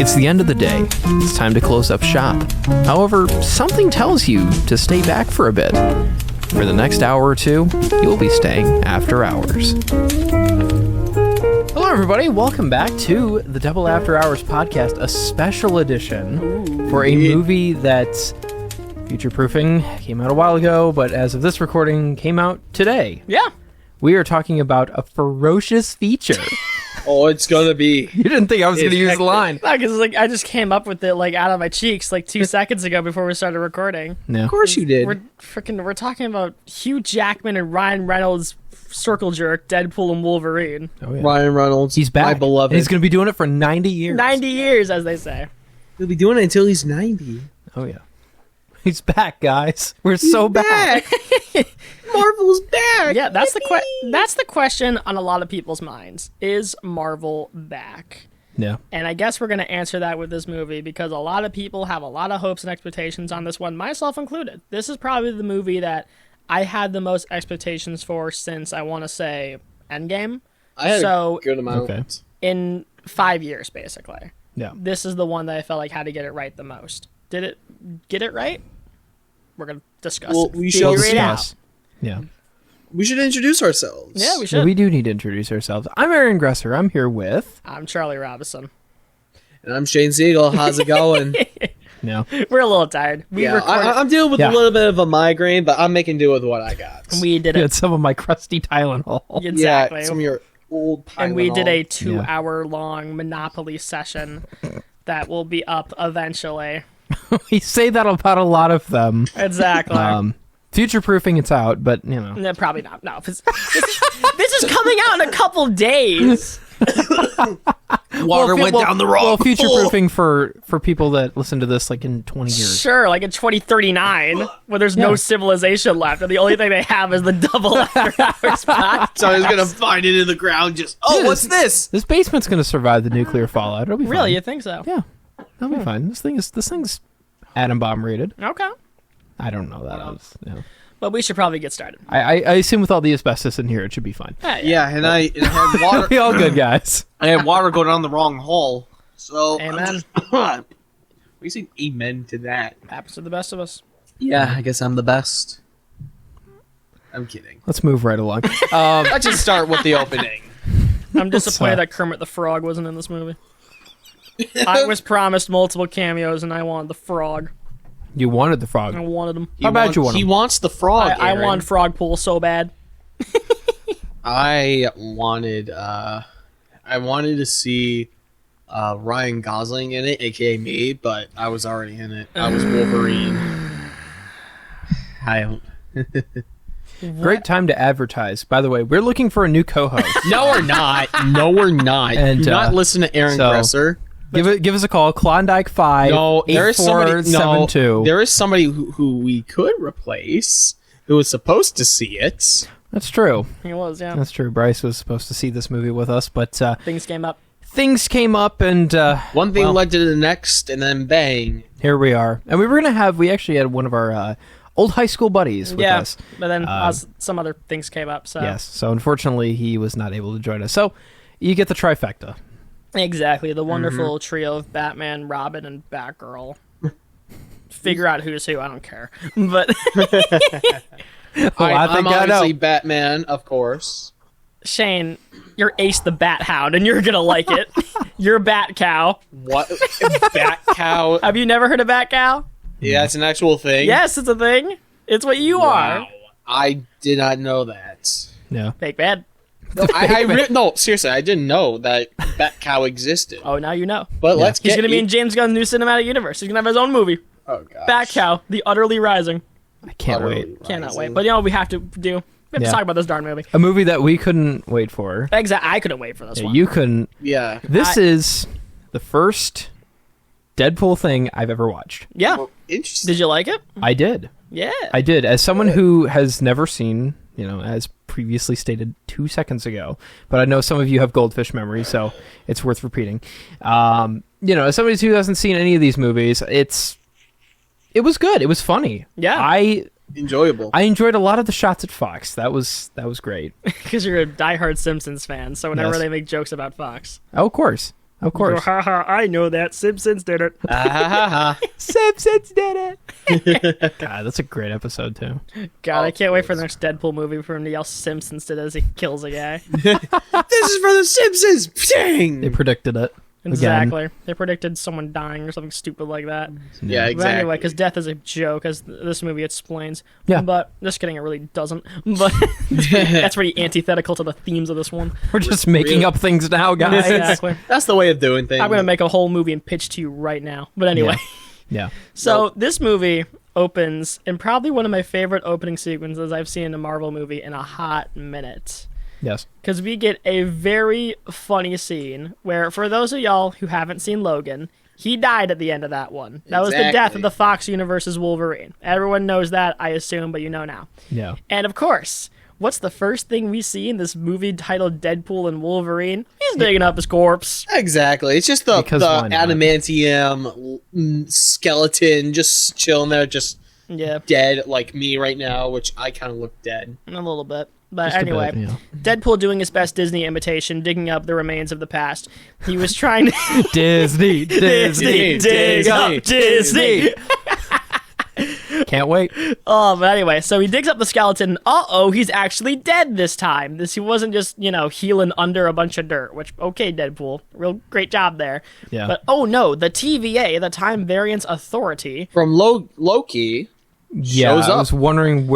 It's the end of the day. It's time to close up shop. However, something tells you to stay back for a bit. For the next hour or two, you'll be staying after hours. Hello, everybody. Welcome back to the Double After Hours podcast, a special edition for a movie that's future-proofing. Came out a while ago, but as of this recording, came out today. Yeah. We are talking about a ferocious feature. Oh, it's gonna be. You didn't think I was going to use the line. No, because I just came up with it out of my cheeks 2 seconds ago before we started recording. No. Of course you did. We're talking about Hugh Jackman and Ryan Reynolds, circle jerk, Deadpool and Wolverine. Oh, yeah. Ryan Reynolds. He's back. My beloved. And he's going to be doing it for 90 years. 90 years, as they say. He'll be doing it until he's 90. Oh, yeah. He's back, guys. We're so back. Marvel's back. Yeah, that's the question on a lot of people's minds. Is Marvel back? Yeah. And I guess we're going to answer that with this movie because a lot of people have a lot of hopes and expectations on this one, myself included. This is probably the movie that I had the most expectations for since, I want to say, Endgame. I had a good amount. Okay. In 5 years, basically. Yeah. This is the one that I felt like had to get it right the most. Did it get it right? We're going to discuss it. We shall Figure it out. Discuss. Yeah. We should introduce ourselves. Yeah, we should. Yeah, we do need to introduce ourselves. I'm Aaron Gresser. I'm here with... I'm Charlie Robinson. And I'm Shane Siegel. How's it going? No. We're a little tired. I'm dealing with a little bit of a migraine, but I'm making do with what I got. We did You it. had some of my crusty Tylenol. Exactly. Yeah, some of your old And we did a Tylenol. 2-hour-long Monopoly session that will be up eventually. We say that about a lot of them. Exactly. Future-proofing, it's out, but, you know. No, probably not. No. This is coming out in a couple days. Water went down the road. Well, future-proofing for people that listen to this, in 20 years. Sure, in 2039, where there's no civilization left, and the only thing they have is the Double After Hours podcast. So I was going to find it in the ground Yeah, what's this? This basement's going to survive the nuclear fallout. It'll be fine. Really, you think so? Yeah. That'll be fine. This thing's atom bomb rated. Okay. I don't know that. But we should probably get started. I assume with all the asbestos in here, it should be fine. Yeah, and I had water. We all good, guys. I had water go down the wrong hole. So Amen. We say amen to that. Happens to the best of us. Yeah, I guess I'm the best. I'm kidding. Let's move right along. Let's just start with the opening. I'm disappointed that Kermit the Frog wasn't in this movie. I was promised multiple cameos, and I wanted the frog. You wanted the frog. I wanted him. How bad you want He him? wants the frog. I Aaron. want Frog Pool so bad. I wanted to see Ryan Gosling in it, aka me, but I was already in it. I was Wolverine. Great time to advertise. By the way, we're looking for a new co-host. No, we're not. No, we're not. And, Do not listen to Aaron Gresser. Give us a call. Klondike 5. No, there is somebody. No, 8472. there is somebody who we could replace who was supposed to see it. That's true. He was, yeah. That's true. Bryce was supposed to see this movie with us, but Things came up. things came up, and One thing led to the next, and then bang. here we are. And we actually had one of our old high school buddies with us. But then some other things came up. So Yes. So unfortunately, he was not able to join us. So you get the trifecta. exactly, the wonderful trio of Batman, Robin, and Batgirl. Figure out who's who. I don't care. But I'm obviously Batman, of course. Shane, you're Ace the Bat Hound, and you're gonna like it. You're Bat Cow. What? Bat cow? Have you never heard of Bat Cow? Yeah, it's an actual thing. Yes, it's a thing. It's what you are. Wow. I did not know that. Yeah. Fake bad. No, seriously, I didn't know that Bat Cow existed. Oh, now you know. But let's He's get gonna be in James Gunn's new cinematic universe. He's gonna have his own movie. Oh god. Bat Cow, The Utterly Rising. I can't wait. Cannot wait. But you know what we have to do? We have to talk about this darn movie. A movie that we couldn't wait for. Exactly. I couldn't wait for this one. You couldn't. Yeah. This is the first Deadpool thing I've ever watched. Yeah. Well, interesting. Did you like it? I did. Yeah. I did. As someone who has never seen, as previously stated 2 seconds ago, but I know some of you have goldfish memory, so it's worth repeating. As somebody who hasn't seen any of these movies, it was good. It was funny. Yeah. Enjoyable. I enjoyed a lot of the shots at Fox. That was great. Because you're a diehard Simpsons fan, so whenever Yes. they make jokes about Fox. Oh, of course. Of course. Haha, I know that. Simpsons did it. Simpsons did it. God, that's a great episode too. God, I can't wait for the next Deadpool movie for him to yell Simpsons did as he kills a guy. This is for the Simpsons. Dang. They predicted it. Exactly. Again. They predicted someone dying or something stupid like that. Yeah, But exactly. anyway, because death is a joke, as this movie explains. Yeah. But just kidding, it really doesn't. But that's pretty antithetical to the themes of this one. We're just making up things now, guys. Exactly. That's the way of doing things. I'm going to make a whole movie and pitch to you right now. But anyway. Yeah. So this movie opens in probably one of my favorite opening sequences I've seen in a Marvel movie in a hot minute. Yes. Because we get a very funny scene where, for those of y'all who haven't seen Logan, he died at the end of that one. That was the death Exactly. of the Fox Universe's Wolverine. Everyone knows that, I assume, but you know now. Yeah. And of course, what's the first thing we see in this movie titled Deadpool and Wolverine? He's digging up his corpse. Exactly. It's just the Because why not? adamantium skeleton just chilling there, just Yeah, dead like me right now, which I kind of look dead. a little bit. But Just a anyway, bit, yeah. Deadpool doing his best Disney imitation, digging up the remains of the past. He was trying to... Disney. dig up Disney. Can't wait. Oh, but anyway, so he digs up the skeleton. Uh-oh, he's actually dead this time. He wasn't just, healing under a bunch of dirt, which, okay, Deadpool, real great job there. Yeah. But, oh no, the TVA, the Time Variance Authority, From Loki. Yeah, Shows I up. was wondering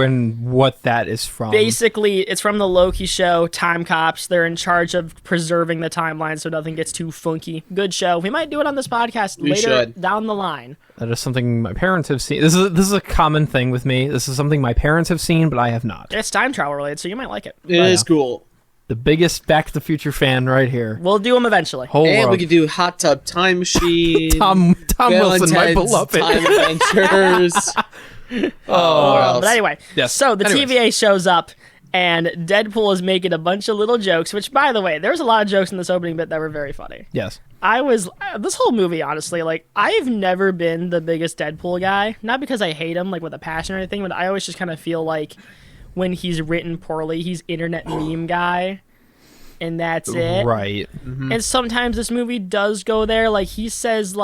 what that is from. basically, it's from the Loki show, Time Cops. They're in charge of preserving the timeline so nothing gets too funky. Good show. We might do it on this podcast We later should. down the line. That is something my parents have seen. This is a common thing with me. This is something my parents have seen, but I have not. It's time travel related, so you might like it. It is cool. The biggest Back to the Future fan right here. We'll do them eventually. Whole And world. we could do Hot Tub Time Machine. Tom Bill Wilson, and my Ted's beloved. Time Adventures. Oh, what else? But anyway, Yes. so the Anyways. TVA shows up, and Deadpool is making a bunch of little jokes, which, by the way, there's a lot of jokes in this opening bit that were very funny. Yes. This whole movie, honestly, I've never been the biggest Deadpool guy. Not because I hate him, with a passion or anything, but I always just kind of feel like when he's written poorly, he's internet meme guy, and that's it. Right. And sometimes this movie does go there. He says,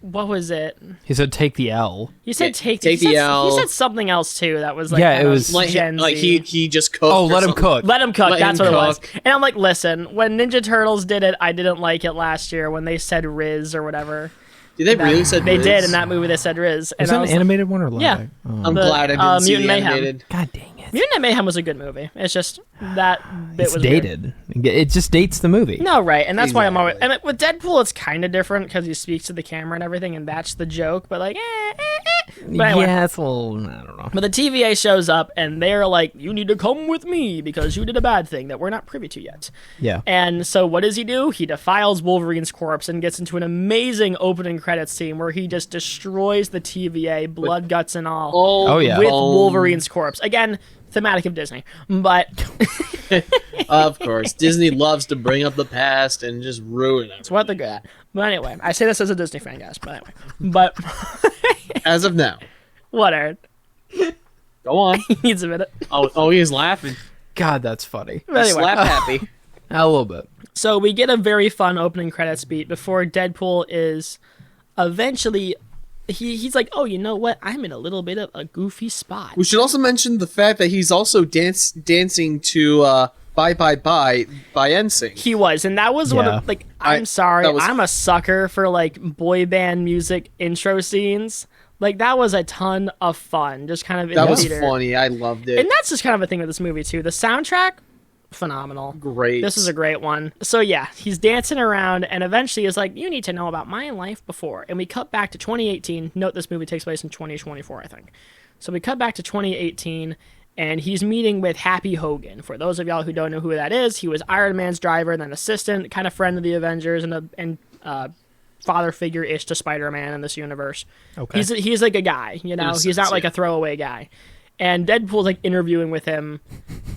what was it? He said, "Take the L." He said, Yeah, take take he the said, L. He said something else, too, that was, Yeah, it kind of was- Gen like Z. he just cooked. Oh, or let him something. cook. Let him cook. Let That's him what it was. cook. And I'm like, listen, when Ninja Turtles did it, I didn't like it last year when they said Riz or whatever. Did they really said They Riz? did in that movie. They said Riz. And Is I that an was animated one or live? Yeah. Oh. I'm the, glad I didn't see Mutant the Mayhem. animated. God dang it. Mutant Mayhem was a good movie. It's just that bit It's was weird. dated. It just dates the movie. No, right, and that's why I'm always. Exactly. And with Deadpool, it's kind of different because he speaks to the camera and everything, and that's the joke. But But anyway. Yeah, it's a little. I don't know. But the TVA shows up, and they're like, "You need to come with me because you did a bad thing that we're not privy to yet." Yeah. And so what does he do? He defiles Wolverine's corpse and gets into an amazing opening credits scene where he just destroys the TVA, blood, guts, and all, Oh, yeah. with boom. Wolverine's corpse. Again, thematic of Disney. But Of course, Disney loves to bring up the past and just ruin it. it's what they're good at. But anyway, I say this as a Disney fan, guys. But anyway. But As of now, whatever. go on. He needs a minute. Oh, he's laughing. God, that's funny. But anyway. Slap happy. A little bit. So we get a very fun opening credits beat before Deadpool is eventually... He's like, oh, you know what? I'm in a little bit of a goofy spot. We should also mention the fact that he's also dancing to "Bye Bye Bye" by NSYNC. He was, and that was one Yeah. of I'm sorry, that was- I'm a sucker for boy band music intro scenes. That was a ton of fun, just kind of in That the was theater. funny. I loved it. And that's just kind of a thing with this movie too. The soundtrack, phenomenal. Great. This is a great one. So yeah, he's dancing around and eventually is like, you need to know about my life before. And we cut back to 2018. Note this movie takes place in 2024, I think. So we cut back to 2018 and he's meeting with Happy Hogan. For those of y'all who don't know who that is, he was Iron Man's driver and then assistant, kind of friend of the Avengers and father figure-ish to Spider-Man in this universe. Okay. He's like a guy, In a he's not sense, like yeah. a throwaway guy. And Deadpool's interviewing with him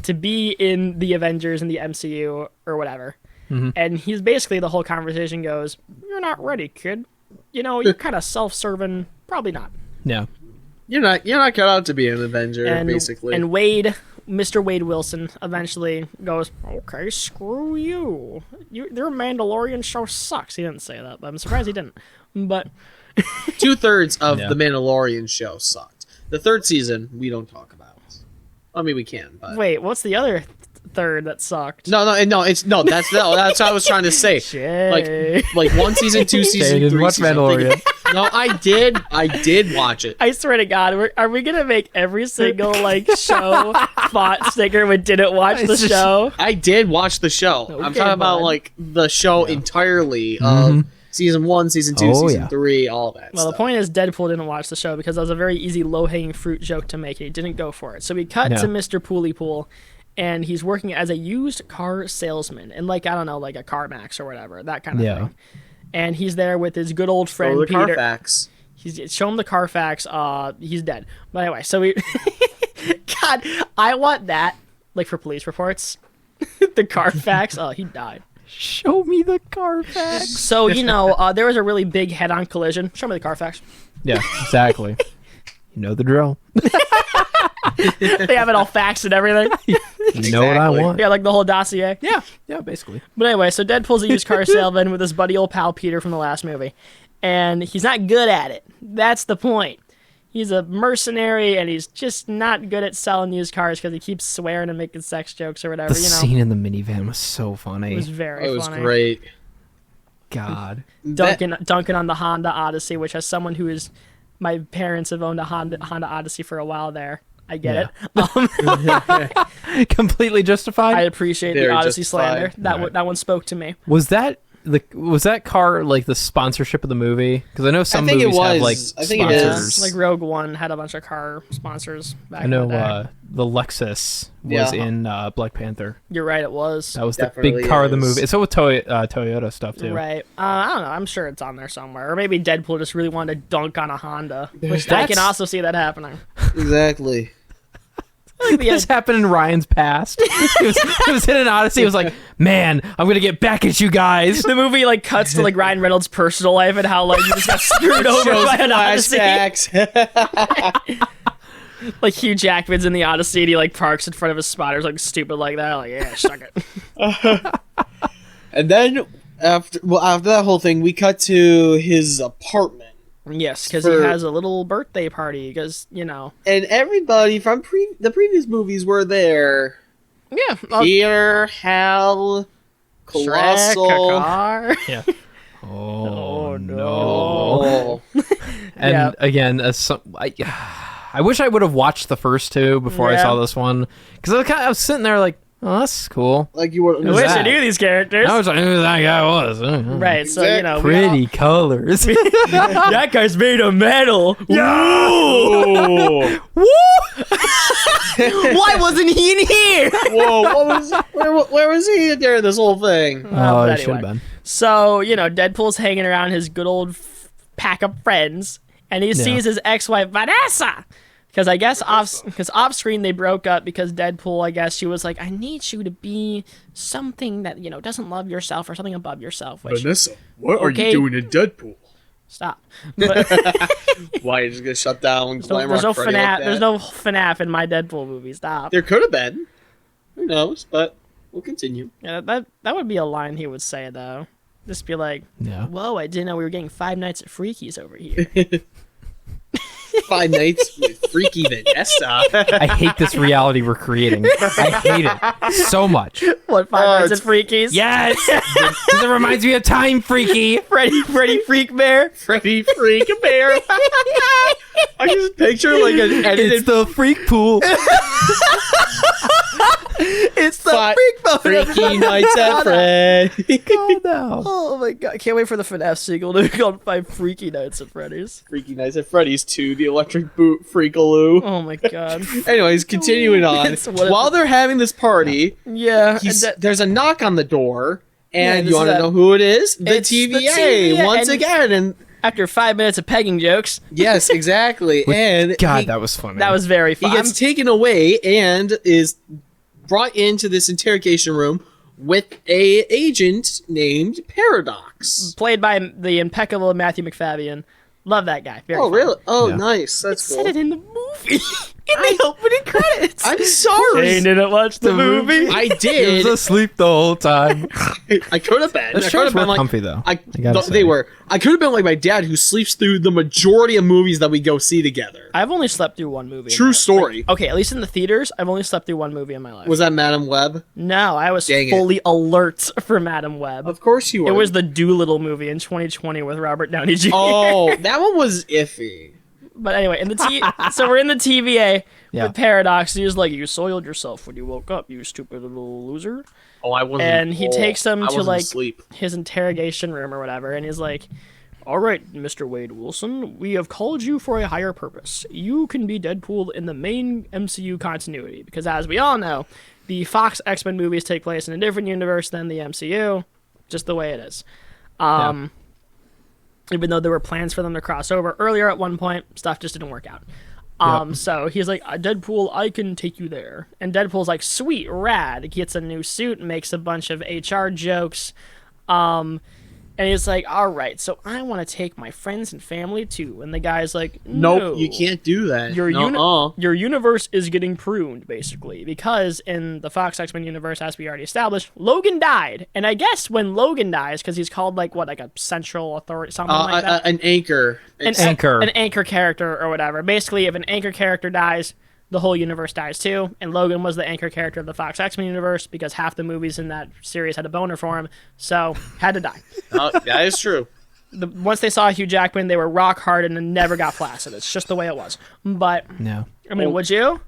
to be in the Avengers in the MCU or whatever. Mm-hmm. And he's basically, the whole conversation goes, "You're not ready, kid. You're kind of self-serving. Probably not." Yeah. You're not cut out to be an Avenger, And basically. and Wade Mr. Wade Wilson eventually goes, okay, screw you. Their Mandalorian show sucks. He didn't say that, but I'm surprised he didn't. But 2/3 of the Mandalorian show sucked. The third season we don't talk about. I mean, we can. But wait, what's the other third that sucked? No. That's what I was trying to say. Like 1 season, 2 season, 3 watch season. Mandalorian. No, I did watch it. I swear to God, are we gonna make every single show font sticker we didn't watch the show? I did watch the show. Okay, I'm talking about the show entirely of season 1, season 2, season 3, all that. Well, the point is Deadpool didn't watch the show because that was a very easy low-hanging fruit joke to make, and he didn't go for it. So we cut to Mr. Pooleypool, and he's working as a used car salesman in I don't know, a CarMax or whatever, that kind of thing. And he's there with his good old friend Peter. Carfax. He's show him the Carfax. He's dead. But anyway, so we. God, I want that for police reports. The Carfax. Oh, he died. Show me the Carfax. So there was a really big head-on collision. Show me the Carfax. Yeah, exactly. You know the drill. They have it all faxed and everything. You know what I want. Yeah, the whole dossier. Yeah, basically. But anyway, so Deadpool's a used car salesman with his buddy old pal Peter from the last movie. And he's not good at it. That's the point. He's a mercenary, and he's just not good at selling used cars because he keeps swearing and making sex jokes or whatever. The scene in the minivan was so funny. It was very funny. It was great. God. Dunking on the Honda Odyssey, which as someone who is... My parents have owned a Honda Odyssey for a while there. I get it. Completely justified. I appreciate the Odyssey slander. That one spoke to me. Was that car the sponsorship of the movie? Because I know some movies have I think it sponsors. is. Rogue One had a bunch of car sponsors back I know in the day. The Lexus was in Black Panther. You're right, it was. That was the big car of the movie. So with Toyota stuff too. Right. I don't know. I'm sure it's on there somewhere. Or maybe Deadpool just really wanted to dunk on a Honda. Which I can also see that happening. Exactly. This happened in Ryan's past. He was in an Odyssey. He was like, man, I'm going to get back at you guys. The movie cuts to Ryan Reynolds' personal life and how you just got screwed over by an Odyssey. Hugh Jackman's in the Odyssey and he parks in front of his spotters stupid like that. Yeah, suck it. And then after that whole thing, we cut to his apartment. Yes, because he has a little birthday party, And everybody from the previous movies were there. Yeah. Peter, Hal, Colossal. Shrek, Yeah. Oh, no. And again, I wish I would have watched the first two before I saw this one. Because I was sitting there oh, that's cool. You were. I wish I knew these characters. I was like, who that guy was. Right, so, pretty colors. That guy's made of metal. No! Why wasn't he in here? Whoa, where was he during this whole thing? Oh, it should have been. So, Deadpool's hanging around his good old pack of friends, and he sees his ex-wife, Vanessa. Because I guess off screen they broke up because Deadpool, I guess she was like, I need you to be something that, doesn't love yourself or something above yourself. Which, Vanessa, what are you doing in Deadpool? Stop. But, why, you're just going to shut down there's no FNAF. There's no FNAF in my Deadpool movie. Stop. There could have been. Who knows? But we'll continue. Yeah, that would be a line he would say, though. Just be like, whoa, I didn't know we were getting 5 Nights at Freaky's over here. 5 Nights with Freaky Vanessa. I hate this reality we're creating. I hate it so much. What, 5 Nights at Freaky's? Yes! Because it reminds me of Time Freaky. Freddy Freak Bear. Freddy Freak Bear. I just picture an edited... It's the freak pool. It's the freak pool. Freaky Nights at Freddy. Oh, no. Oh, my God. I can't wait for the FNAF sequel to be called 5 Freaky Nights at Freddy's. Freaky Nights at Freddy's 2, the electric boot freakaloo. Oh, my God. Anyways, continuing on. While they're having this party, there's a knock on the door, and you want to know who it is? The TVA, once again. And after 5 minutes of pegging jokes. Yes, exactly. And that was funny. That was very fun. He gets taken away and is brought into this interrogation room with a agent named Paradox, played by the impeccable Matthew McFadden. Love that guy. Very fun. Really? Oh, nice. That's cool. Said it in the movie. the opening credits. I'm sorry. Shane didn't watch the movie. I He did. was asleep the whole time. I could have been. Those I could chairs have were been like comfy though. They were. I could have been like my dad, who sleeps through the majority of movies that we go see together. I've only slept through one movie. True story. Okay, at least in the theaters, I've only slept through one movie in my life. Was that Madam Web? No, I was fully alert for Madam Web. Of course you were. It was the Doolittle movie in 2020 with Robert Downey Jr. Oh, that one was iffy. But anyway, so we're in the TVA with Paradox. He was like, "You soiled yourself when you woke up, you stupid little loser." Oh, I wasn't. And he takes him to like asleep. his interrogation room or whatever, and he's like, "All right, Mr. Wade Wilson, we have called you for a higher purpose. You can be Deadpool in the main MCU continuity, because as we all know, the Fox X-Men movies take place in a different universe than the MCU, just the way it is." Even though there were plans for them to cross over earlier at one point, stuff just didn't work out. So he's like, "Deadpool, I can take you there." And Deadpool's like, "Sweet, rad." He gets a new suit, makes a bunch of HR jokes. And he's like, "All right, so I want to take my friends and family too." And the guy's like, "No, nope, you can't do that. Your universe is getting pruned, basically, because in the Fox X-Men universe, as we already established, Logan died. And I guess when Logan dies, because he's called like a central authority, something like that, an anchor, an anchor character or whatever. Basically, if an anchor character dies, the whole universe dies too, and Logan was the anchor character of the Fox X-Men universe because half the movies in that series had a boner for him, so had to die. That is true. Once they saw Hugh Jackman, they were rock hard and never got flaccid. It's just the way it was. But no, I mean, would you?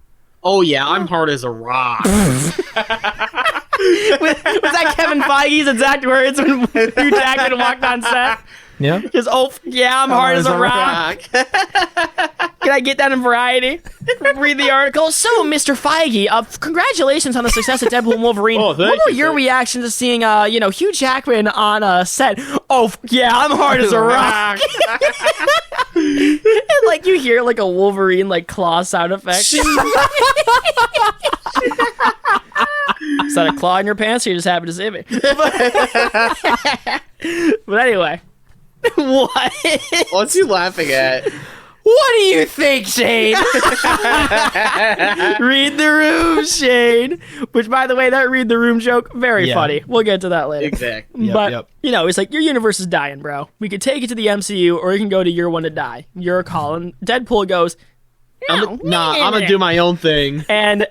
Oh yeah, I'm hard as a rock. Was that Kevin Feige's exact words when Hugh Jackman walked on set? Yeah. Because, I'm hard as a rock. Can I get that in Variety? Read the article. So, Mr. Feige, congratulations on the success of Deadpool and Wolverine. Oh, what were your reactions to seeing, Hugh Jackman on a set? I'm hard as a rock. And, like, you hear, like, a Wolverine, like, claw sound effect. Is that a claw in your pants, or you just happy to see me? But anyway. What? What's he laughing at? What do you think, Shane? Read the room, Shane. Which, by the way, that read the room joke, very funny. We'll get to that later. Exactly. But, it's like, your universe is dying, bro. We could take it to the MCU, or you can go to year one to die. You're calling. Deadpool goes, I'm gonna do my own thing. And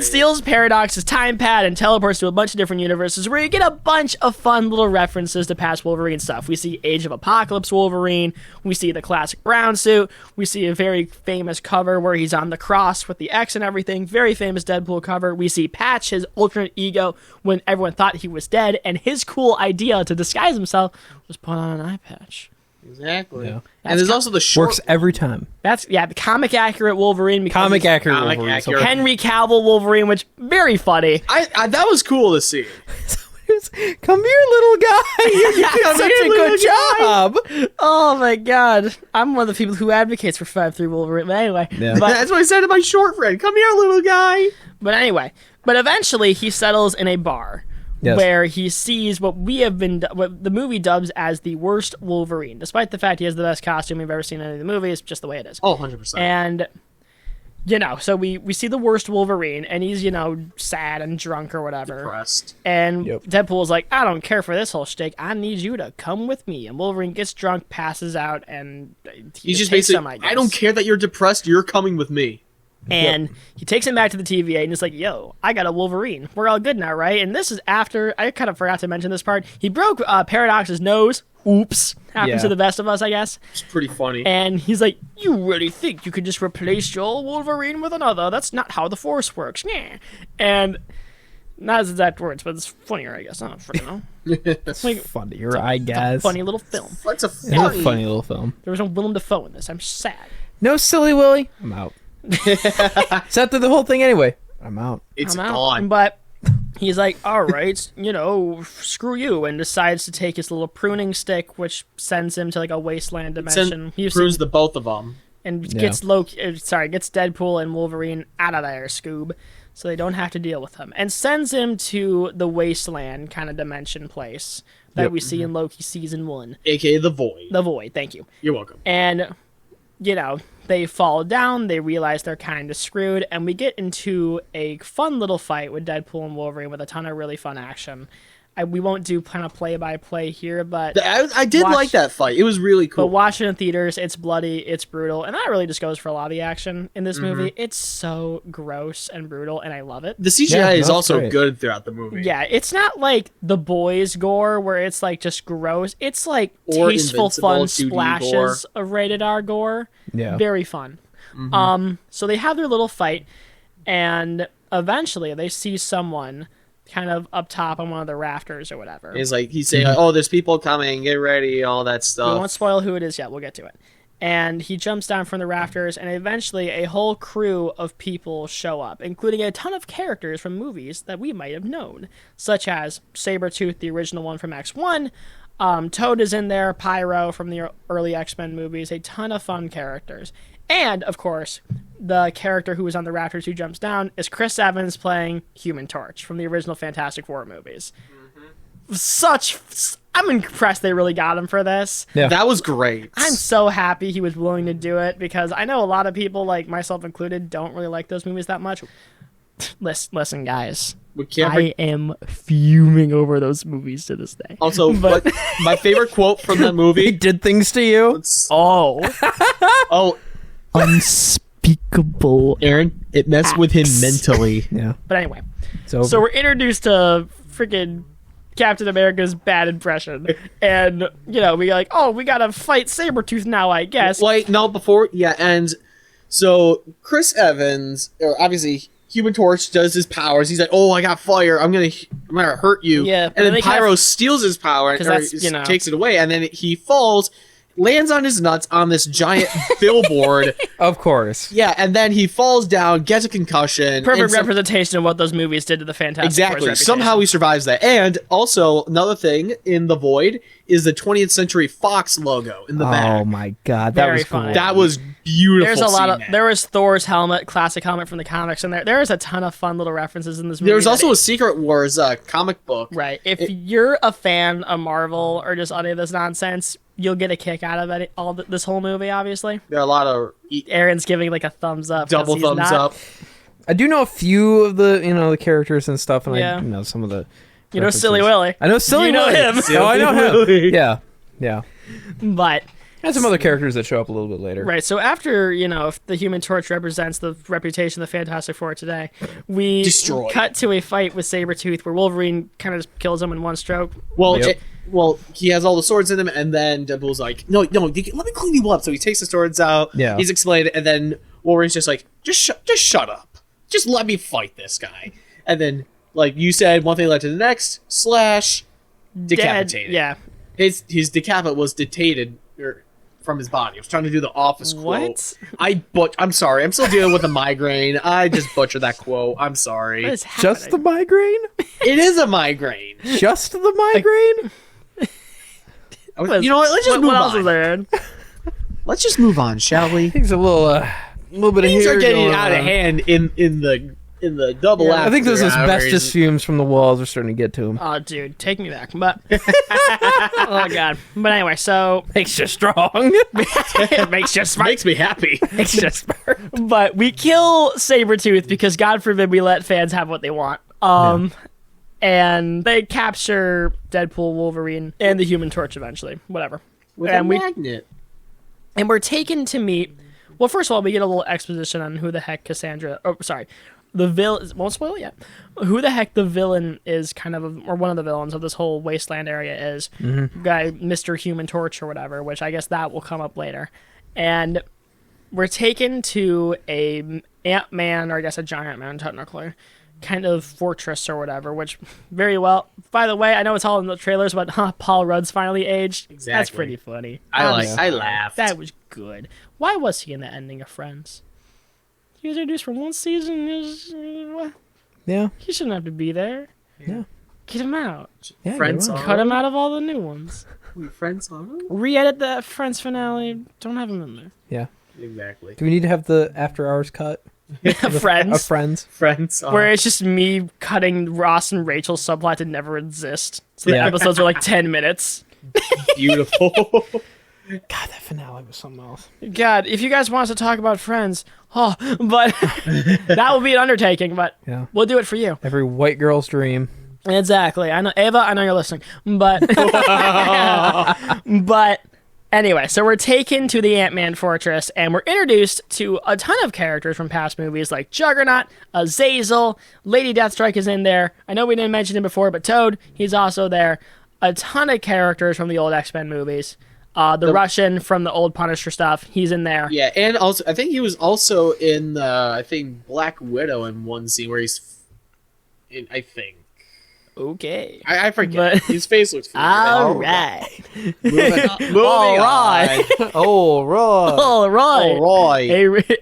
steals Paradox's time pad and teleports to a bunch of different universes where you get a bunch of fun little references to past Wolverine stuff. We see Age of Apocalypse Wolverine. We see the classic brown suit. We see a very famous cover where he's on the cross with the X and everything. Very famous Deadpool cover. We see Patch, his alternate ego, when everyone thought he was dead, and his cool idea to disguise himself was put on an eye patch. Exactly. Yeah. And there's also the short... Works every time. That's, the comic accurate Wolverine. Comic accurate Wolverine. Henry Cavill Wolverine, which, very funny. I that was cool to see. Come here, little guy. You did such a good job. Oh, my God. I'm one of the people who advocates for 5'3" Wolverine. But anyway. Yeah. That's what I said to my short friend. Come here, little guy. But anyway. But eventually, he settles in a bar. Yes. Where he sees what the movie dubs as the worst Wolverine, despite the fact he has the best costume we've ever seen in any of the movies, just the way it is. Oh, 100%. And, so we see the worst Wolverine, and he's, sad and drunk or whatever. Depressed. And Deadpool's like, "I don't care for this whole shtick. I need you to come with me." And Wolverine gets drunk, passes out, and he's just basically, I don't care that you're depressed, you're coming with me. And he takes him back to the TVA, and he's like, "Yo, I got a Wolverine. We're all good now, right?" And this is after, I kind of forgot to mention this part, he broke Paradox's nose. Oops. Happens to the best of us, I guess. It's pretty funny. And he's like, "You really think you could just replace your Wolverine with another? That's not how the Force works." Yeah. And not his exact words, but it's funnier, I guess. I don't freaking know. It's like, funnier, I guess. It's a funny little film. It's a funny little film. There was no Willem Dafoe in this. I'm sad. No Silly Willy. I'm out. Sat through the whole thing anyway. I'm out. It's gone. But he's like, "All right, screw you," and decides to take his little pruning stick, which sends him to like a wasteland dimension. He prunes the both of them, and gets Deadpool and Wolverine out of there, Scoob, so they don't have to deal with him, and sends him to the wasteland kind of dimension place that we see in Loki season 1, aka the Void. The Void. Thank you. You're welcome. And they fall down, they realize they're kind of screwed, and we get into a fun little fight with Deadpool and Wolverine with a ton of really fun action. We won't do kind of play-by-play here, but... I did like that fight. It was really cool. But watch it in theaters. It's bloody, it's brutal, and that really just goes for a lot of the action in this movie. It's so gross and brutal, and I love it. The CGI is also good throughout the movie. Yeah, it's not like the boys' gore, where it's like just gross. It's like tasteful, fun splashes of rated R gore. Yeah. Very fun. So they have their little fight, and eventually they see someone kind of up top on one of the rafters or whatever. He's saying, oh, there's people coming, get ready, all that stuff. We won't spoil who it is yet, we'll get to it. And he jumps down from the rafters, and eventually a whole crew of people show up, including a ton of characters from movies that we might have known, such as Sabretooth, the original one from X1, Toad is in there, Pyro from the early X-Men movies, a ton of fun characters. And, of course, the character who was on the rafters who jumps down is Chris Evans playing Human Torch from the original Fantastic Four movies. I'm impressed they really got him for this. Yeah. That was great. I'm so happy he was willing to do it, because I know a lot of people, like myself included, don't really like those movies that much. Listen, guys. I am fuming over those movies to this day. Also, but my favorite quote from that movie... He did things to you? Oh... unspeakable. Aaron, it messed with him mentally. Yeah. But anyway, so we're introduced to freaking Captain America's bad impression. And, we like, oh, we gotta fight Sabretooth now, I guess. Wait, no, before, and so Chris Evans, or obviously Human Torch, does his powers. He's like, oh, I got fire, I'm gonna hurt you. Yeah. And then Pyro steals his power, and takes it away, and then he falls, lands on his nuts on this giant billboard. Of course. Yeah, and then he falls down, gets a concussion. Perfect representation of what those movies did to the Fantastic Four's reputation. Somehow he survives that. And also, another thing in the void is the 20th Century Fox logo in the back. Oh my god, that was cool. That was beautiful. There was Thor's helmet, classic helmet from the comics, and there is a ton of fun little references in this movie. There was also a Secret Wars comic book. Right. If you're a fan of Marvel or just any of this nonsense, you'll get a kick out of it. This whole movie, obviously. There are a lot of... Aaron's giving like a thumbs up. Double thumbs up. I do know a few of the the characters and stuff, and I know some of the... Silly Willy. I know Silly Willy. Him. I know him. Yeah. But... And some other characters that show up a little bit later. Right, so after, if the Human Torch represents the reputation of the Fantastic Four today, we cut to a fight with Sabretooth where Wolverine kind of just kills him in one stroke. Well, he has all the swords in him, and then Deadpool's like, no, let me clean you up. So he takes the swords out, he's explained it, and then Wolverine's just like, just shut up. Just let me fight this guy. And then, like you said, one thing led to the next, / decapitated. Yeah. His decapit was dictated from his body. I was trying to do the Office quote. I'm sorry. I'm still dealing with a migraine. I just butchered that quote. I'm sorry. Just the migraine? It is a migraine. Just the migraine? You know what? Let's just move on. What else is there? Let's just move on, shall we? Things a little bit of Things are getting out of hand in the double I think those asbestos fumes from the walls are starting to get to him. Oh, dude, take me back. But oh god. But anyway, so makes you strong. It makes you smart. Makes me happy. Makes you smart. But we kill Sabretooth because God forbid we let fans have what they want. And they capture Deadpool, Wolverine, and the Human Torch eventually. Whatever. With a magnet. And we're taken to meet... Well, first of all, we get a little exposition on who the heck Cassandra... Oh, sorry. The villain... Won't spoil it yet. Who the heck the villain is or one of the villains of this whole wasteland area is. Guy, Mr. Human Torch or whatever, which I guess that will come up later. And we're taken to a Ant-Man, or I guess a Giant Man, technically, kind of fortress or whatever, which very well... By the way, I know it's all in the trailers, but Paul Rudd's finally aged. Exactly. That's pretty funny. I laughed. That was good. Why was he in the ending of Friends? He was introduced for one season. Yeah. He shouldn't have to be there. Yeah. Get him out. Yeah, cut him out of all the new ones. Friends on? Re-edit the Friends finale. Don't have him in there. Yeah. Exactly. Do we need to have the after hours cut? Friends. Friends. Where it's just me cutting Ross and Rachel's subplot to never exist. So the episodes are like 10 minutes. Beautiful. God, that finale was something else. God, if you guys want us to talk about Friends, but that will be an undertaking, but we'll do it for you. Every white girl's dream. Exactly. I know, Ava, I know you're listening, but anyway, so we're taken to the Ant-Man fortress, and we're introduced to a ton of characters from past movies, like Juggernaut, Azazel, Lady Deathstrike is in there. I know we didn't mention him before, but Toad, he's also there. A ton of characters from the old X-Men movies. The Russian from the old Punisher stuff, he's in there. Yeah, and also, I think he was also in, Black Widow in one scene where he's in, I think. Okay. I forget. But his face looks familiar. All right. Moving on. All right.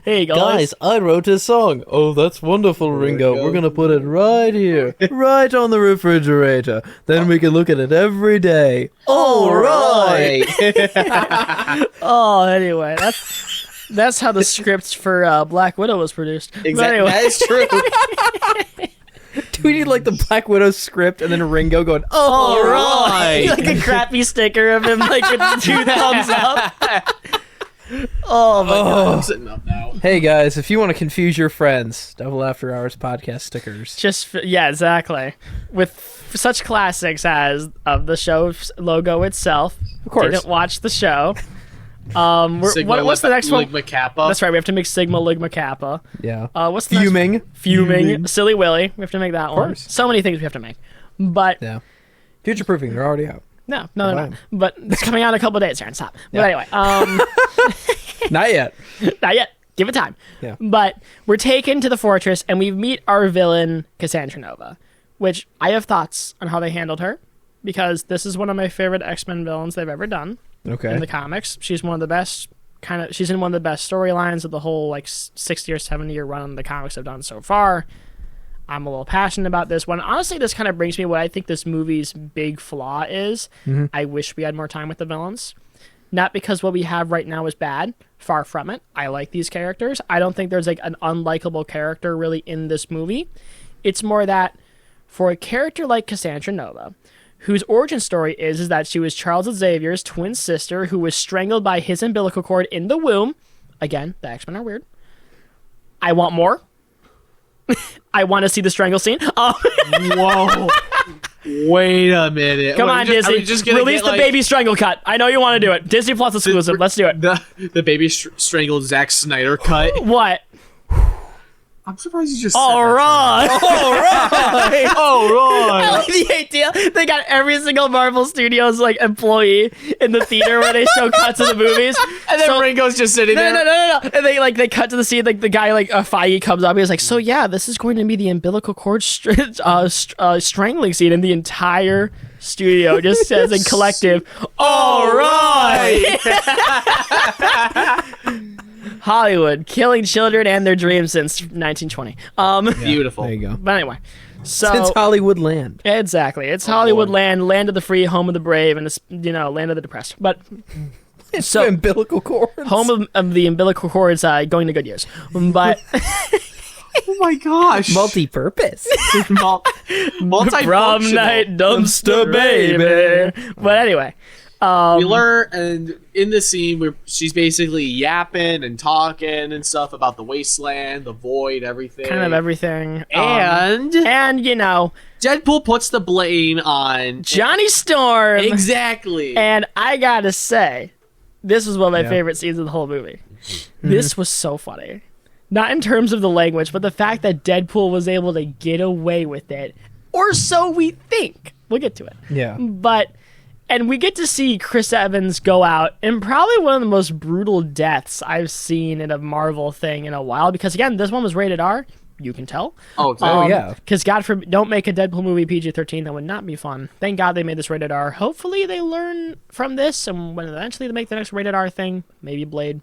Hey, guys, I wrote this song. Oh, that's wonderful, Ringo. We're going to put it right here, right on the refrigerator. Then we can look at it every day. All right. Anyway, that's how the script for Black Widow was produced. Exactly. Anyway. That is true. Do we need like the Black Widow script and then Ringo going, all right. Like a crappy sticker of him like with 2 thumbs up. Oh my God. I'm sitting up now. Hey guys, if you want to confuse your friends, Double After Hours podcast stickers. Exactly. With such classics as the show's logo itself. Of course. Didn't watch the show. What's the next one? Ligma Kappa. That's right. We have to make Sigma Ligma Kappa. Yeah. What's the Fuming. Next? Fuming. Silly Willy. We have to make that one. So many things we have to make. But yeah. Future proofing. They're already out. No, they're not. But it's coming out in a couple of days. Aaron, stop. But anyway, not yet. Not yet. Give it time. Yeah. But we're taken to the fortress and we meet our villain, Cassandra Nova, which I have thoughts on how they handled her because this is one of my favorite X-Men villains they've ever done. Okay. In the comics, she's one of the best. She's in one of the best storylines of the whole 60 or 70 year run the comics have done so far. I'm a little passionate about this one. Honestly, this kind of brings me what I think this movie's big flaw is. Mm-hmm. I wish we had more time with the villains. Not because what we have right now is bad. Far from it. I like these characters. I don't think there's an unlikable character really in this movie. It's more that for a character like Cassandra Nova, whose origin story is that she was Charles Xavier's twin sister who was strangled by his umbilical cord in the womb. Again, the X-Men are weird. I want more. I want to see the strangle scene. Whoa. Wait a minute. Come on, Disney. Release the baby strangle cut. I know you want to do it. Disney Plus exclusive. Let's do it. The baby strangled Zack Snyder cut. What? I'm surprised you just all right. All right. I like the idea. They got every single Marvel Studios employee in the theater where they show cuts of the movies, and then Ringo's just sitting there. No. And they cut to the scene. The guy Feige comes up. He's like, "So yeah, this is going to be the umbilical cord strangling scene," and the entire studio just says in collective, "All right." Hollywood, killing children and their dreams since 1920. Beautiful. There you go. But anyway, so since Hollywood land. Exactly. It's Hollywood land, land of the free, home of the brave, and it's, land of the depressed. But so umbilical cords. Home of the umbilical cords going to good years. But oh my gosh. Multi-purpose. Prom night dumpster baby. But anyway, we learn, and in the scene where she's basically yapping and talking and stuff about the wasteland, the void, everything. Kind of everything. And Deadpool puts the blame on Johnny Storm. Exactly. And I gotta say, this was one of my favorite scenes of the whole movie. Mm-hmm. This was so funny. Not in terms of the language, but the fact that Deadpool was able to get away with it. Or so we think. We'll get to it. Yeah. And we get to see Chris Evans go out in probably one of the most brutal deaths I've seen in a Marvel thing in a while. Because, again, this one was rated R. You can tell. Oh, yeah. Because, God forbid, don't make a Deadpool movie PG-13. That would not be fun. Thank God they made this rated R. Hopefully they learn from this. And when eventually they make the next rated R thing, maybe Blade.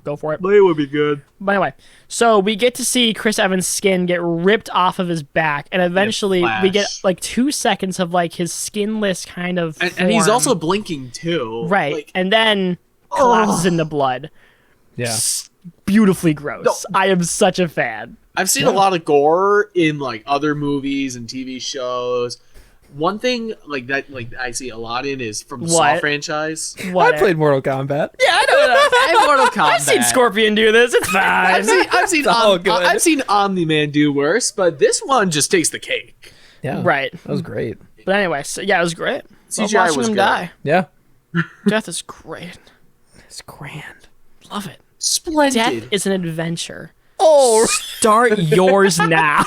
Go for it. Blade would be good. But anyway, so we get to see Chris Evans' skin get ripped off of his back, and eventually we get 2 seconds of his skinless kind of and he's also blinking too. Right. And then collapses into blood. Yeah. Beautifully gross. No. I am such a fan. I've seen a lot of gore in other movies and TV shows. One thing like that, like I see a lot in is from the What? Saw franchise. What? I played Mortal Kombat. Yeah, I know that. And Mortal Kombat. I've seen Scorpion do this. It's fine. I've seen Omni-Man do worse, but this one just takes the cake. Yeah, Right. That was great. But anyway, so yeah, it was great. Love CGI watching was him good. die. Yeah, Death is great. it's grand. Love it. Splendid. Death is an adventure. Oh, start yours now.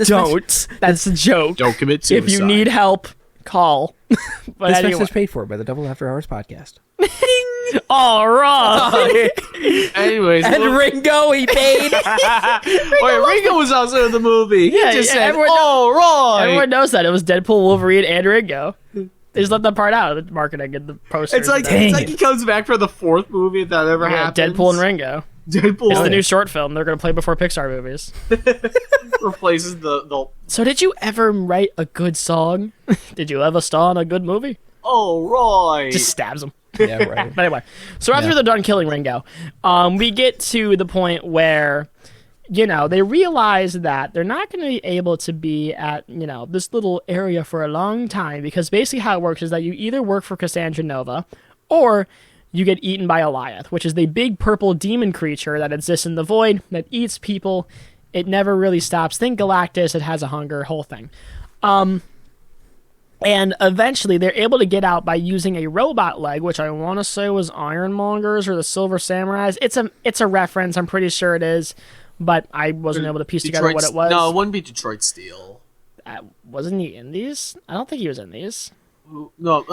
Don't. That's a joke. Don't commit suicide. If you need help, call. But This anyway. message paid for by the Double After Hours podcast. All right. Anyways, And Ringo, he paid. wait, Ringo was also in the movie. He Yeah, just yeah, said, everyone "All right." Everyone knows that. It was Deadpool, Wolverine, and Ringo. They just left that part out of the marketing and the posters. It's like and he comes back for the fourth movie if that ever yeah, happens. Deadpool and Ringo. Deadpool It's the new short film they're going to play before Pixar movies. replaces the So did you ever write a good song? Did you ever star in a good movie? all right. Just stabs him. Yeah, right. But anyway, so after they're done killing Ringo, we get to the point where, they realize that they're not going to be able to be at, this little area for a long time, because basically how it works is that you either work for Cassandra Nova or you get eaten by Goliath, which is the big purple demon creature that exists in the void that eats people. It never really stops. Think Galactus, it has a hunger, whole thing. And eventually they're able to get out by using a robot leg, which I want to say was Ironmonger's or the Silver Samurai's. It's a reference, I'm pretty sure it is, but I wasn't able to piece together what it was. No, it wouldn't be Detroit Steel. Wasn't he in these? I don't think he was in these. No,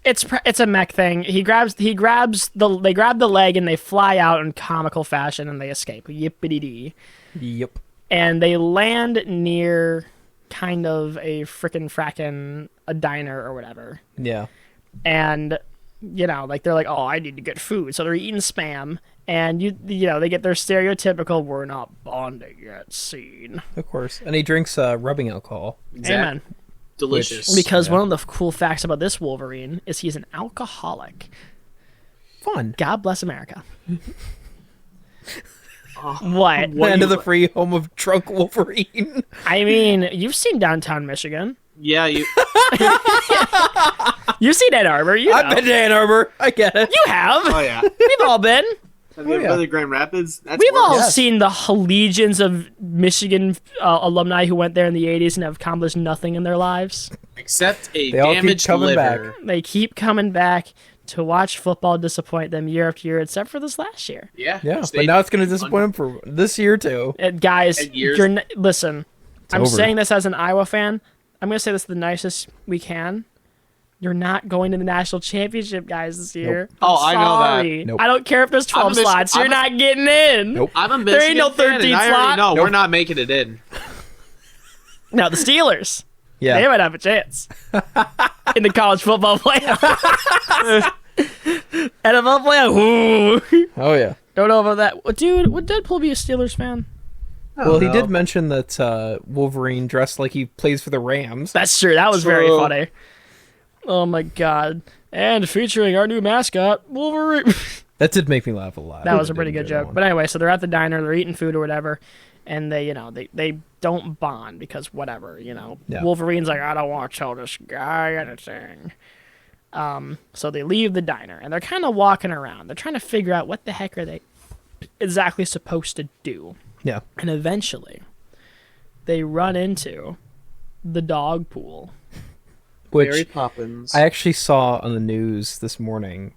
It's a mech thing. They grab the leg and they fly out in comical fashion and they escape. Yippity-dee. Yep. And they land near kind of a a diner or whatever. Yeah. And they're like, oh, I need to get food, so they're eating spam, and they get their stereotypical "we're not bonding yet" scene. Of course. And he drinks rubbing alcohol. Amen. Delicious. Because one of the cool facts about this Wolverine is he's an alcoholic. Fun. God bless America. What? Land of the free home of drunk Wolverine. I mean, you've seen downtown Michigan. Yeah, You've seen Ann Arbor. I've been to Ann Arbor. I get it. You have. Oh yeah. We've all been. Have you ever been to Grand Rapids? We've all Yes. seen the legions of Michigan alumni who went there in the 80s and have accomplished nothing in their lives. Except a They all keep damaged coming liver. back. They keep coming back to watch football disappoint them year after year, except for this last year. Yeah. Yeah, but now it's going to disappoint him for this year, too. And guys, And years. listen, I'm over. saying this as an Iowa fan. I'm going to say this the nicest we can. You're not going to the national championship, guys, this year. Nope. Oh, I know that. Sorry. Nope. I don't care if there's 12 slots. You're not getting in. Nope. I'm a Michigan There ain't no fan, and 13th I already slot. know Nope. we're not making it in. Now, the Steelers, Yeah. they might have a chance in the college football playoff. NFL playoff. Ooh. Oh, yeah. Don't know about that. Dude, would Deadpool be a Steelers fan? Well, he did mention that Wolverine dressed like he plays for the Rams. That's true. That was very True. funny. Oh my god. And featuring our new mascot, Wolverine. That did make me laugh a lot. That was a It pretty did good joke. one. But anyway, so they're at the diner, they're eating food or whatever, and they don't bond because whatever, Yeah. Wolverine's like, I don't want to tell this guy anything. So they leave the diner and they're kind of walking around. They're trying to figure out what the heck are they exactly supposed to do. Yeah. And eventually, they run into the dog pool. Mary Which Poppins. I actually saw on the news this morning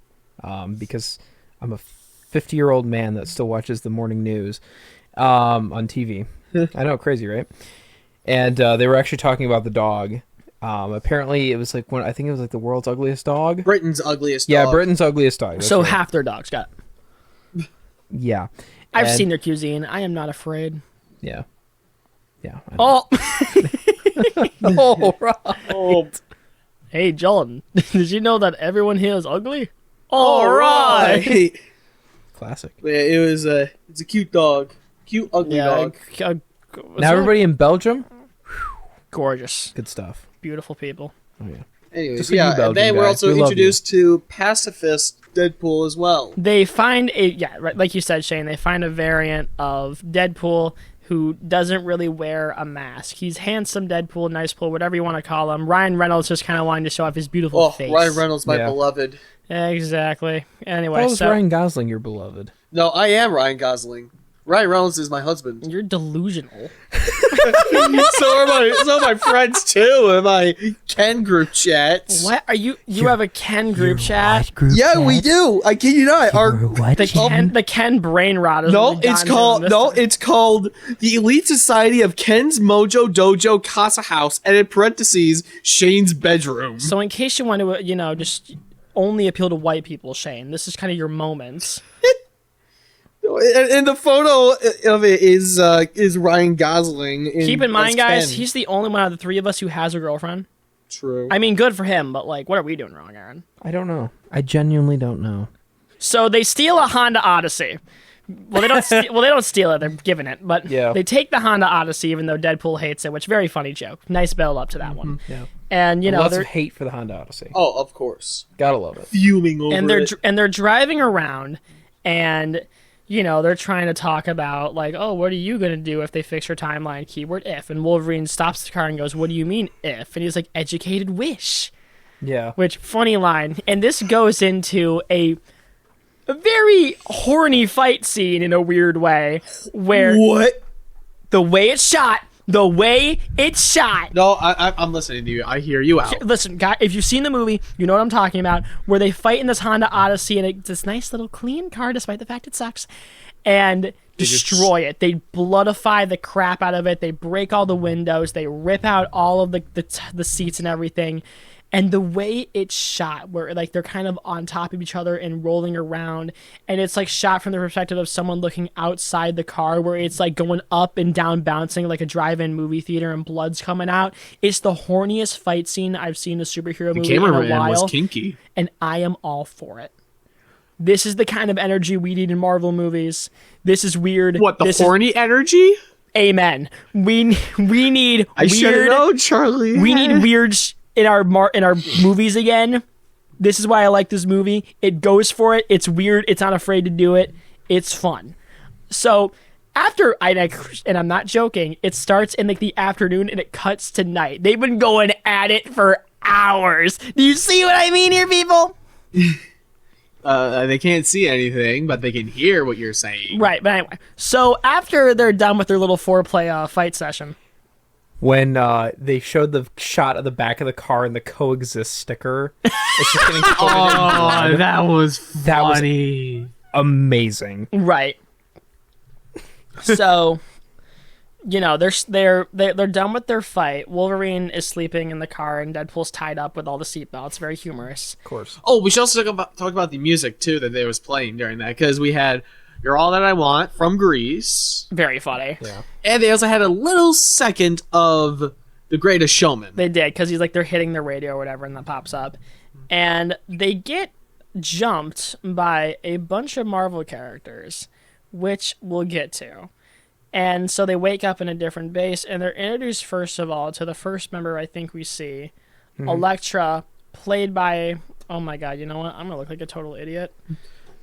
because I'm a 50-year-old man that still watches the morning news on TV. I know, crazy, right? And they were actually talking about the dog. Apparently, it was like I think it was like the world's ugliest dog. Britain's ugliest Yeah, dog. Britain's ugliest dog. That's So right. half their dogs got. Yeah. I've And- seen their cuisine. I am not afraid. Yeah. Yeah. I know. Oh, Oh, right. Oh, hey, John. Did you know that everyone here is ugly? all right. Classic. Yeah, it's a cute dog. Cute, ugly dog. Now everybody in Belgium, gorgeous, good stuff. beautiful people. Oh yeah. Anyways, Just like you, yeah, and Belgian then we're guy. also We love introduced to pacifist Deadpool as well. They find right, like you said, Shane. They find a variant of Deadpool who doesn't really wear a mask. He's handsome Deadpool, nice Pool, whatever you want to call him. Ryan Reynolds just kind of wanting to show off his beautiful face. Ryan Reynolds, my beloved. Exactly. Anyway, how is Ryan Gosling your beloved? No, I am Ryan Gosling. Ryan Reynolds is my husband. You're delusional. so are my friends too in my Ken group chat. What are you? You have a Ken group chat? Yeah, we do. I kid you not. The Ken brain rot. It's called the Elite Society of Ken's Mojo Dojo Casa House, and in parentheses, Shane's bedroom. So in case you want to, just only appeal to white people, Shane, this is kind of your moment. And the photo of it is Ryan Gosling. Keep in mind, guys, Ken. he's the only one out of the three of us who has a girlfriend. True. I mean, good for him, but what are we doing wrong, Aaron? I don't know. I genuinely don't know. So they steal a Honda Odyssey. Well, they don't. They don't steal it. They're given it, but they take the Honda Odyssey, even though Deadpool hates it. Which very funny joke. Nice build up to that one. Yeah. And lots of hate for the Honda Odyssey. Oh, of course. Gotta love it. Fuming over it. And they're driving around, and they're trying to talk about what are you gonna do if they fix your timeline? Keyword if. And Wolverine stops the car and goes, "What do you mean if?" And he's like, "Educated wish." Yeah. Which funny line. And this goes into a very horny fight scene in a weird way, where the way it's shot. No, I'm listening to you. I hear you out. Listen, guy, if you've seen the movie, you know what I'm talking about, where they fight in this Honda Odyssey, and it's this nice little clean car, despite the fact it sucks, and destroy it. They bloodify the crap out of it. They break all the windows. They rip out all of the seats and everything. And the way it's shot, where they're kind of on top of each other and rolling around, and it's shot from the perspective of someone looking outside the car, where it's going up and down, bouncing like a drive-in movie theater, and blood's coming out. It's the horniest fight scene I've seen in a superhero movie in a while. The cameraman was kinky, and I am all for it. This is the kind of energy we need in Marvel movies. This is weird. What, the horny energy? Amen. We need. I should know, Charlie. We need weird. In our movies again. This is why I like this movie. It goes for it. It's weird. It's not afraid to do it. It's fun. So after and I'm not joking, it starts in the afternoon and it cuts to night. They've been going at it for hours. Do you see what I mean here, people? They can't see anything, but they can hear what you're saying. Right, but anyway. So after they're done with their little foreplay fight session, when they showed the shot of the back of the car and the coexist sticker, it's just getting that was funny. Was amazing. Right. So, they're done with their fight. Wolverine is sleeping in the car, and Deadpool's tied up with all the seatbelts. Very humorous. Of course. Oh, we should also talk about the music too that they was playing during that, because we had "You're All That I Want" from Grease. Very funny. Yeah. And they also had a little second of The Greatest Showman. They did, because they're hitting the radio or whatever, and that pops up. And they get jumped by a bunch of Marvel characters, which we'll get to. And so they wake up in a different base, and they're introduced, first of all, to the first member I think we see, Elektra, played by... Oh my god, you know what? I'm going to look like a total idiot.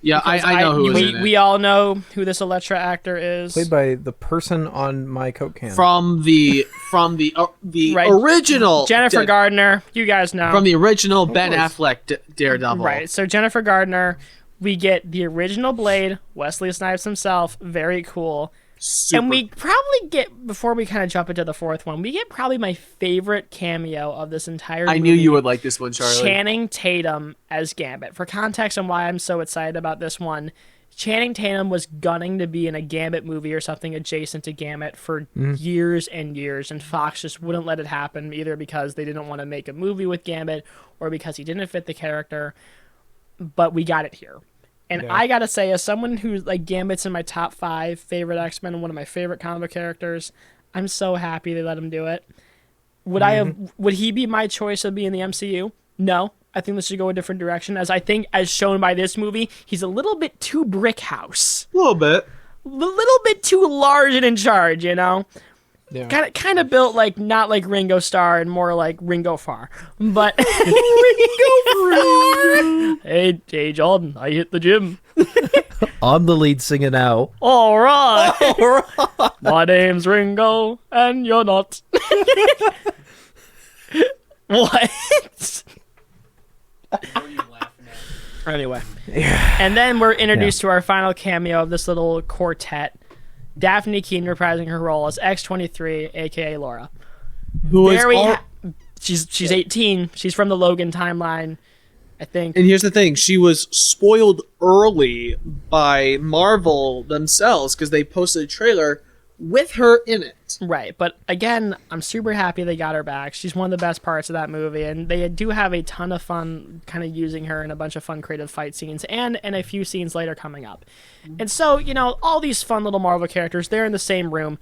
Yeah, I know who is in it. We all know who this Elektra actor is. Played by the person on my Coke can. From the right. Original Jennifer Gardner. You guys know. From the original Ben Affleck Daredevil. Right. So Jennifer Gardner, we get the original Blade, Wesley Snipes himself. Very cool. Super. And we probably get, before we kind of jump into the fourth one, we get probably my favorite cameo of this entire movie. I knew you would like this one, Charlie. Channing Tatum as Gambit. For context on why I'm so excited about this one, Channing Tatum was gunning to be in a Gambit movie or something adjacent to Gambit for years and years, and Fox just wouldn't let it happen, either because they didn't want to make a movie with Gambit or because he didn't fit the character. But we got it here. And I gotta say, as someone who's Gambit's in my top 5 favorite X-Men and one of my favorite comic book characters, I'm so happy they let him do it. Would he be my choice of being the MCU? No. I think this should go a different direction, as I think, as shown by this movie, he's a little bit too brick house. A little bit. A little bit too large and in charge, Yeah. Kind of built like not like Ringo Starr and more like Ringo Farr. But hey Jordan, I hit the gym. I'm the lead singer now. All right. My name's Ringo and you're not. What? Anyway. Yeah. And then we're introduced to our final cameo of this little quartet. Daphne Keane reprising her role as X-23, aka Laura. She's 18. She's from the Logan timeline, I think. And here's the thing: she was spoiled early by Marvel themselves because they posted a trailer with her in it. Right, but again, I'm super happy they got her back. She's one of the best parts of that movie, and they do have a ton of fun kind of using her in a bunch of fun creative fight scenes and in a few scenes later coming up. And so, you know, all these fun little Marvel characters, they're in the same room,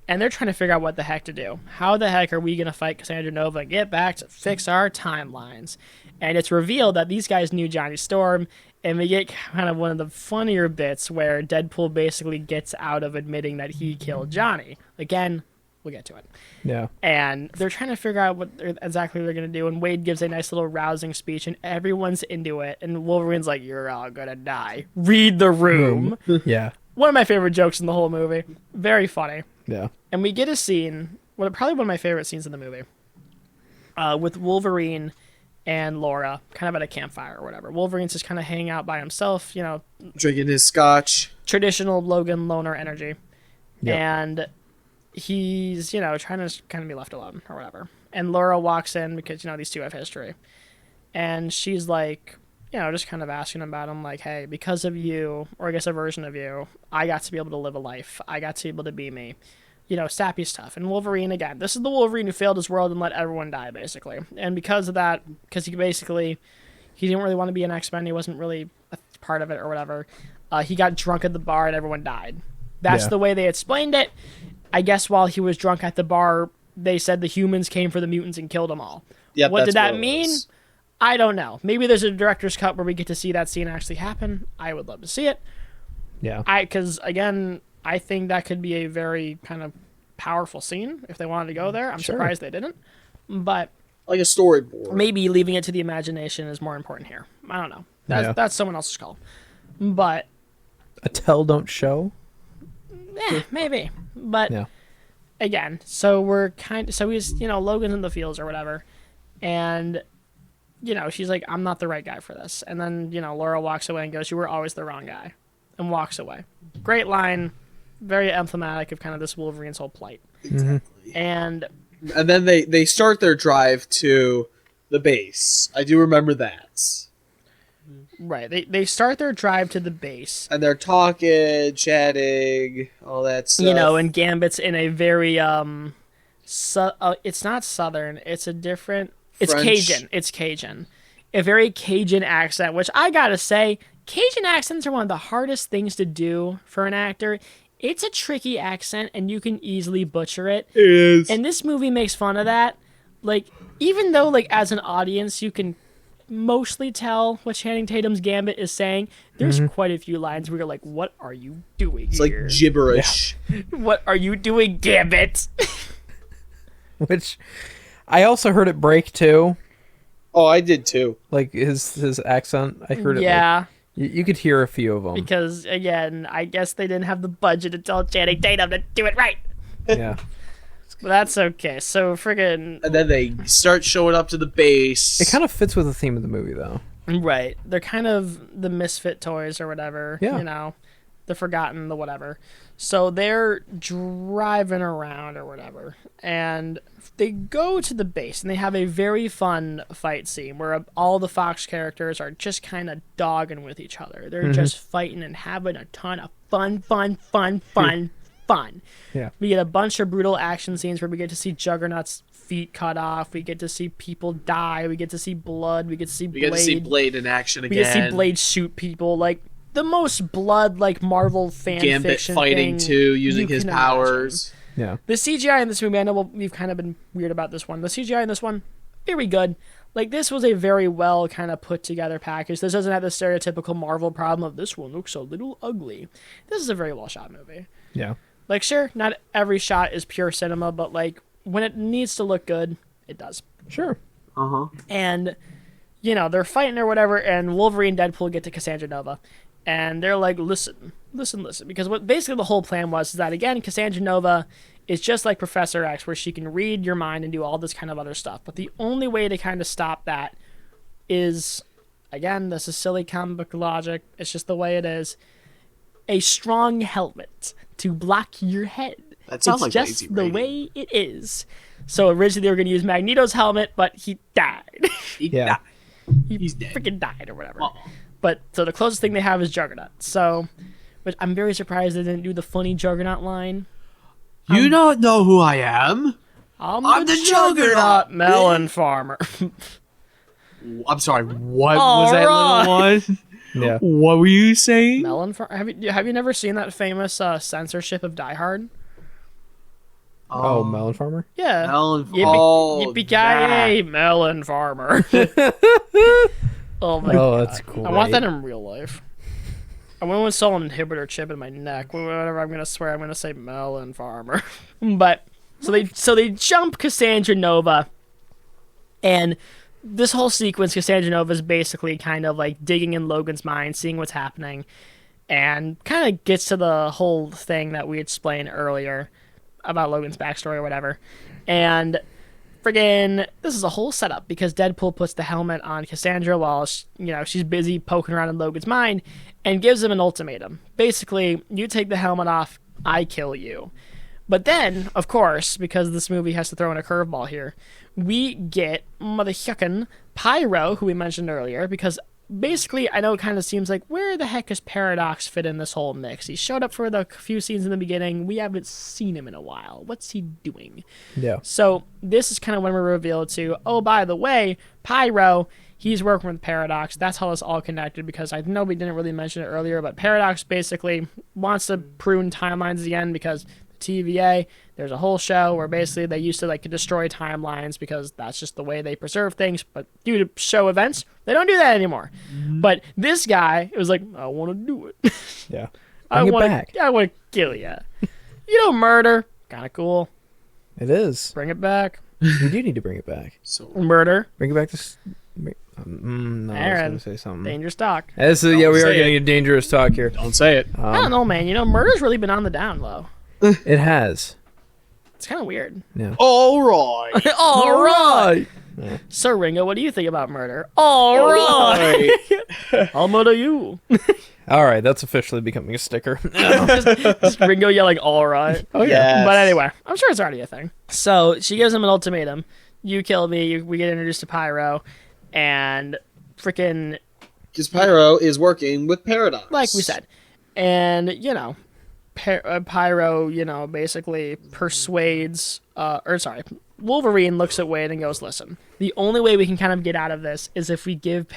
and they're trying to figure out what the heck to do. How the heck are we going to fight Cassandra Nova and get back to fix our timelines? And it's revealed that these guys knew Johnny Storm, and we get kind of one of the funnier bits where Deadpool basically gets out of admitting that he killed Johnny. Again, we'll get to it. Yeah. And they're trying to figure out what exactly they're going to do, and Wade gives a nice little rousing speech, and everyone's into it, and Wolverine's like, you're all going to die. Read the room. Yeah. One of my favorite jokes in the whole movie. Very funny. Yeah. And we get a scene, probably one of my favorite scenes in the movie, with Wolverine and Laura kind of at a campfire or whatever. Wolverine's just kind of hanging out by himself, you know. Drinking his scotch. Traditional Logan loner energy. Yep. And he's, you know, trying to kind of be left alone or whatever. And Laura walks in because, you know, these two have history. And she's like, you know, just kind of asking about him, like, hey, because of you, or I guess a version of you, I got to be able to live a life. I got to be able to be me. You know, sappy stuff. And Wolverine, again, this is the Wolverine who failed his world and let everyone die, basically. And because of that, because he didn't really want to be an X-Men, he wasn't really a part of it or whatever, he got drunk at the bar and everyone died. That's the way they explained it. I guess while he was drunk at the bar, they said the humans came for the mutants and killed them all. Yep, what did that mean? I don't know. Maybe there's a director's cut where we get to see that scene actually happen. I would love to see it. Yeah. Because, again, I think that could be a very kind of powerful scene if they wanted to go there. I'm surprised they didn't. But like a storyboard. Maybe leaving it to the imagination is more important here. I don't know. That's someone else's call. But a tell don't show? Maybe. But again, so he's, you know, Logan's in the fields or whatever. And, you know, she's like, I'm not the right guy for this. And then, you know, Laura walks away and goes, you were always the wrong guy. And walks away. Great line. Very emblematic of kind of this Wolverine's whole plight. Exactly. And then they start their drive to the base. I do remember that. Right. They start their drive to the base. And they're talking, chatting, all that stuff. You know, and Gambit's in a very, it's not Southern. It's a different... It's French. Cajun. It's Cajun. A very Cajun accent, which I gotta say, Cajun accents are one of the hardest things to do for an actor. It's a tricky accent, and you can easily butcher it. It is. And this movie makes fun of that. Like, even though, like, as an audience, you can mostly tell what Channing Tatum's Gambit is saying, there's quite a few lines where you're like, what are you doing It's here? like gibberish. Yeah. What are you doing, Gambit? Which, I also heard it break, too. Oh, I did, too. Like, his accent, I heard it. Yeah. Like, you could hear a few of them. Because, again, I guess they didn't have the budget to tell Channing Tatum to do it right. Yeah. But that's okay. So, friggin'... And then they start showing up to the base. It kind of fits with the theme of the movie, though. Right. They're kind of the misfit toys or whatever. Yeah. You know, the forgotten, the whatever. So they're driving around or whatever. And they go to the base and they have a very fun fight scene where all the Fox characters are just kind of dogging with each other. They're just fighting and having a ton of fun. Yeah. We get a bunch of brutal action scenes where we get to see Juggernaut's feet cut off. We get to see people die. We get to see blood. We get to see Blade. We get to see Blade in action again. We get to see Blade shoot people. Like, the most blood, like, Marvel fan Gambit fiction fighting, thing too, using his can powers. Yeah. The CGI in this movie, I know we've kind of been weird about this one. The CGI in this one, very good. Like, this was a very well kind of put together package. This doesn't have the stereotypical Marvel problem of this one looks a little ugly. This is a very well shot movie. Yeah. Like, sure, not every shot is pure cinema, but like when it needs to look good, it does. Sure. And they're fighting or whatever, and Wolverine and Deadpool get to Cassandra Nova, and they're like, listen, because what basically the whole plan was is that, again, Cassandra Nova is just like Professor X, where she can read your mind and do all this kind of other stuff. But the only way to kind of stop that is, again, this is silly comic book logic, it's just the way it is, a strong helmet to block your head. That sounds it's like just the way it is. So originally they were going to use Magneto's helmet, but he died. Yeah. He's dead. Freaking died or whatever. But so the closest thing they have is Juggernaut. So, but I'm very surprised they didn't do the funny Juggernaut line. You don't know who I am? I'm the Juggernaut melon farmer. I'm sorry, what was that little one? Yeah. What were you saying? Melon farmer. Have you never seen that famous censorship of Die Hard? Oh, Melon Farmer? Yeah. Yippee-ki-yay, melon farmer. Oh my god. That's cool. I want that in real life. I want to install an inhibitor chip in my neck. Whenever I'm going to swear, I'm going to say melon farmer. But so they jump Cassandra Nova, and this whole sequence, Cassandra Nova is basically kind of like digging in Logan's mind, seeing what's happening, and kind of gets to the whole thing that we explained earlier about Logan's backstory or whatever. And friggin', this is a whole setup because Deadpool puts the helmet on Cassandra while she's busy poking around in Logan's mind and gives him an ultimatum. Basically, you take the helmet off, I kill you. But then, of course, because this movie has to throw in a curveball here, we get motherfucking Pyro, who we mentioned earlier, because basically, I know it kind of seems like, where the heck is Paradox fit in this whole mix? He showed up for the few scenes in the beginning. We haven't seen him in a while. What's he doing? Yeah. So this is kind of when we're revealed to, oh, by the way, Pyro, he's working with Paradox. That's how it's all connected, because I know we didn't really mention it earlier, but Paradox basically wants to prune timelines again because TVA, there's a whole show where basically they used to like destroy timelines because that's just the way they preserve things, but due to show events, they don't do that anymore. But this guy, it was like, I want to do it. Yeah. I want to kill you. Murder, kind of cool. It is. Bring it back. We do need to bring it back. So Murder. Bring it back to... no, Aaron, I was going to say something. Dangerous talk. We are getting a dangerous talk here. don't say it. I don't know, man. Murder's really been on the down low. It has. It's kind of weird. Yeah. All right. All right. Yeah. So, Ringo, what do you think about Murder? All right. I'll murder you. All right, that's officially becoming a sticker. just Ringo yelling, all right. Oh, yeah. Yes. But anyway, I'm sure it's already a thing. So, she gives him an ultimatum. You kill me. We get introduced to Pyro. And freaking... Because Pyro is working with Paradox. Like we said. And, Pyro, basically persuades, Wolverine looks at Wade and goes, listen, the only way we can kind of get out of this is if we give,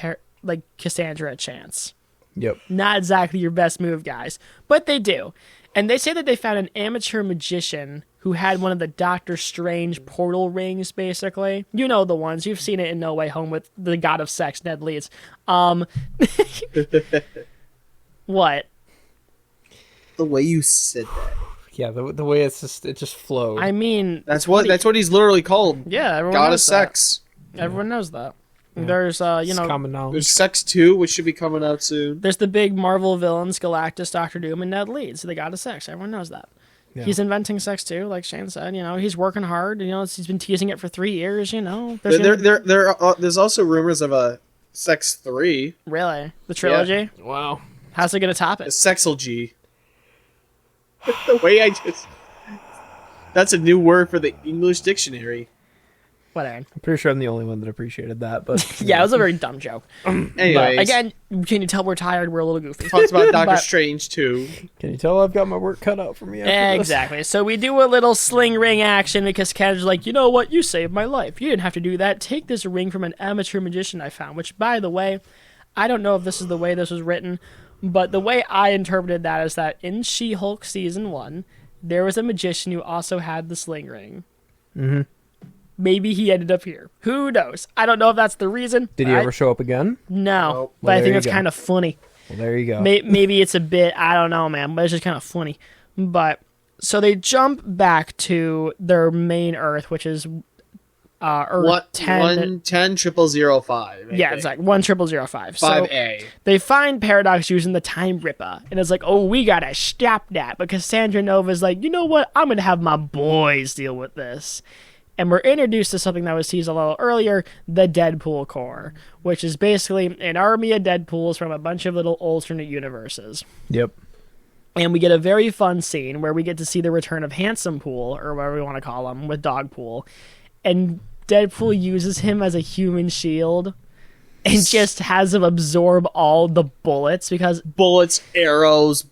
Cassandra a chance. Yep. Not exactly your best move, guys, but they do. And they say that they found an amateur magician who had one of the Doctor Strange portal rings, basically. You know the ones. You've seen it in No Way Home with the god of sex, Ned Leeds. What? The way you said that. Yeah, the way it just flows. I mean... That's what he's literally called. Yeah, everyone God of knows sex. that. Everyone knows that. Yeah. There's, It's common knowledge. There's Sex 2, which should be coming out soon. There's the big Marvel villains, Galactus, Doctor Doom, and Ned Leeds, the god of sex. Everyone knows that. Yeah. He's inventing sex too, like Shane said. He's working hard. He's been teasing it for 3 years. There's also rumors of a Sex 3. Really? The trilogy? Yeah. Wow. How's it gonna top A it? Sexology. The way that's a new word for the English dictionary. Whatever. I'm pretty sure I'm the only one that appreciated that, but... Yeah, it was a very dumb joke. Anyways. But again, can you tell we're tired? We're a little goofy. Talks about Doctor Strange too. Can you tell I've got my work cut out for me after Exactly. So we do a little sling ring action because Kendra's like, you know what? You saved my life. You didn't have to do that. Take this ring from an amateur magician I found, which, by the way, I don't know if this is the way this was written, but the way I interpreted that is that in She-Hulk Season 1, there was a magician who also had the sling ring. Mm-hmm. Maybe he ended up here. Who knows? I don't know if that's the reason. Did he ever show up again? No. Nope. But I think that's kind of funny. Well, there you go. Maybe it's a bit, I don't know, man, but it's just kind of funny. But So they jump back to their main Earth, which is Earth 10-005. Yeah, it's like 10005. 5A. So they find Paradox using the Time Ripper, and it's like, oh, we gotta stop that. But Cassandra Nova's like, you know what? I'm gonna have my boys deal with this. And we're introduced to something that was teased a little earlier, the Deadpool Corps, which is basically an army of Deadpools from a bunch of little alternate universes. Yep. And we get a very fun scene where we get to see the return of Handsome Pool, or whatever we want to call him, with Dogpool. And Deadpool uses him as a human shield and just has him absorb all the bullets because... Bullets, arrows,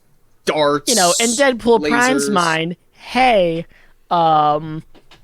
darts, and Deadpool primes mind, hey,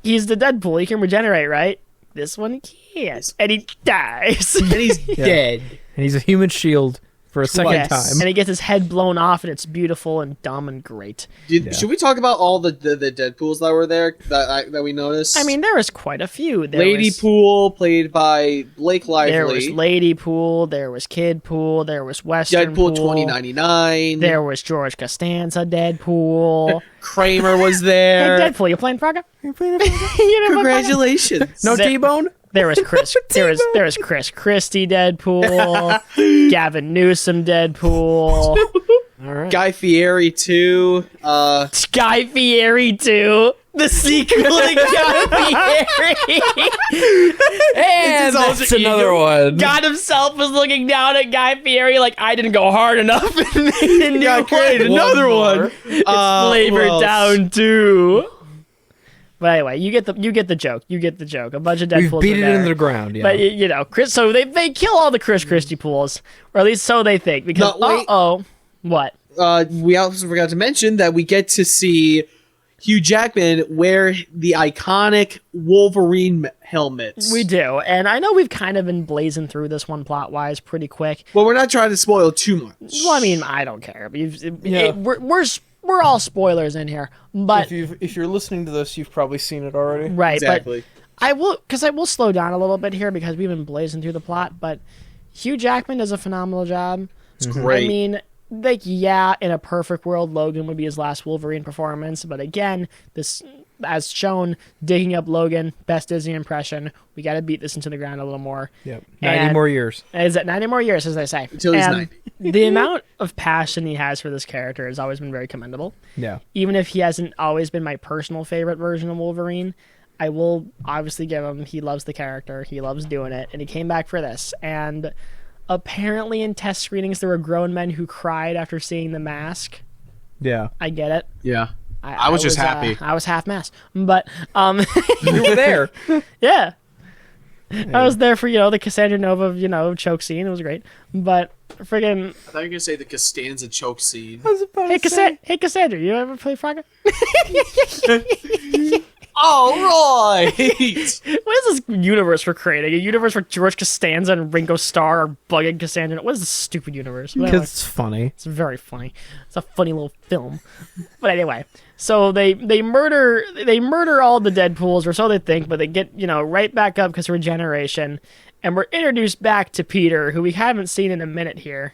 he's the Deadpool, he can regenerate, right? This one can't. And he dies. And he's dead. And he's a human shield for a second time. And he gets his head blown off, and it's beautiful and dumb and great. Should we talk about all the Deadpools that were there that we noticed? I mean, there was quite a few. Lady Pool, played by Blake Lively. There was Lady Pool, there was Kid Pool, there was Western Deadpool 2099. There was George Costanza Deadpool. Kramer was there. Hey, Deadpool, you playing Frogger? Congratulations. No T-Bone? There was Chris. there was Chris Christie Deadpool. Gavin Newsom Deadpool. All right. Guy Fieri 2. Guy Fieri 2. The sequel to Guy Fieri. And that's another one. God himself was looking down at Guy Fieri like, I didn't go hard enough and made a new create another one. It's flavored down too. But anyway, you get the joke. You get the joke. A bunch of Deadpools. We've beat it into the ground, yeah. But Chris. So they kill all the Chris Christie pools, or at least so they think. Because what? We also forgot to mention that we get to see Hugh Jackman wear the iconic Wolverine helmets. We do, and I know we've kind of been blazing through this one plot wise pretty quick. Well, we're not trying to spoil too much. Well, I mean, I don't care. We're all spoilers in here, but if you're listening to this, you've probably seen it already, right? Exactly. But I will slow down a little bit here because we've been blazing through the plot. But Hugh Jackman does a phenomenal job. It's great. I mean, in a perfect world, Logan would be his last Wolverine performance. But again, this, as shown, digging up Logan, best Disney impression. We got to beat this into the ground a little more. Yep. 90 more years. Is it 90 more years, as they say? Until he's 90. The amount of passion he has for this character has always been very commendable. Yeah. Even if he hasn't always been my personal favorite version of Wolverine, I will obviously give him, he loves the character, he loves doing it, and he came back for this. And apparently in test screenings there were grown men who cried after seeing the mask. Yeah. I get it. Yeah. I was just happy. I was half mask. But you were there. Yeah. I was there for, the Cassandra Nova, choke scene. It was great. But friggin'... I thought you were going to say the Costanza choke scene. Hey, Cassandra, you ever play Frogger? All right. What is this universe we're creating? A universe where George Costanza and Ringo Starr are bugging Cassandra? What is this stupid universe? Because it's funny. It's very funny. It's a funny little film. But anyway, so they murder all the Deadpools, or so they think, but they get right back up because of regeneration, and we're introduced back to Peter, who we haven't seen in a minute here.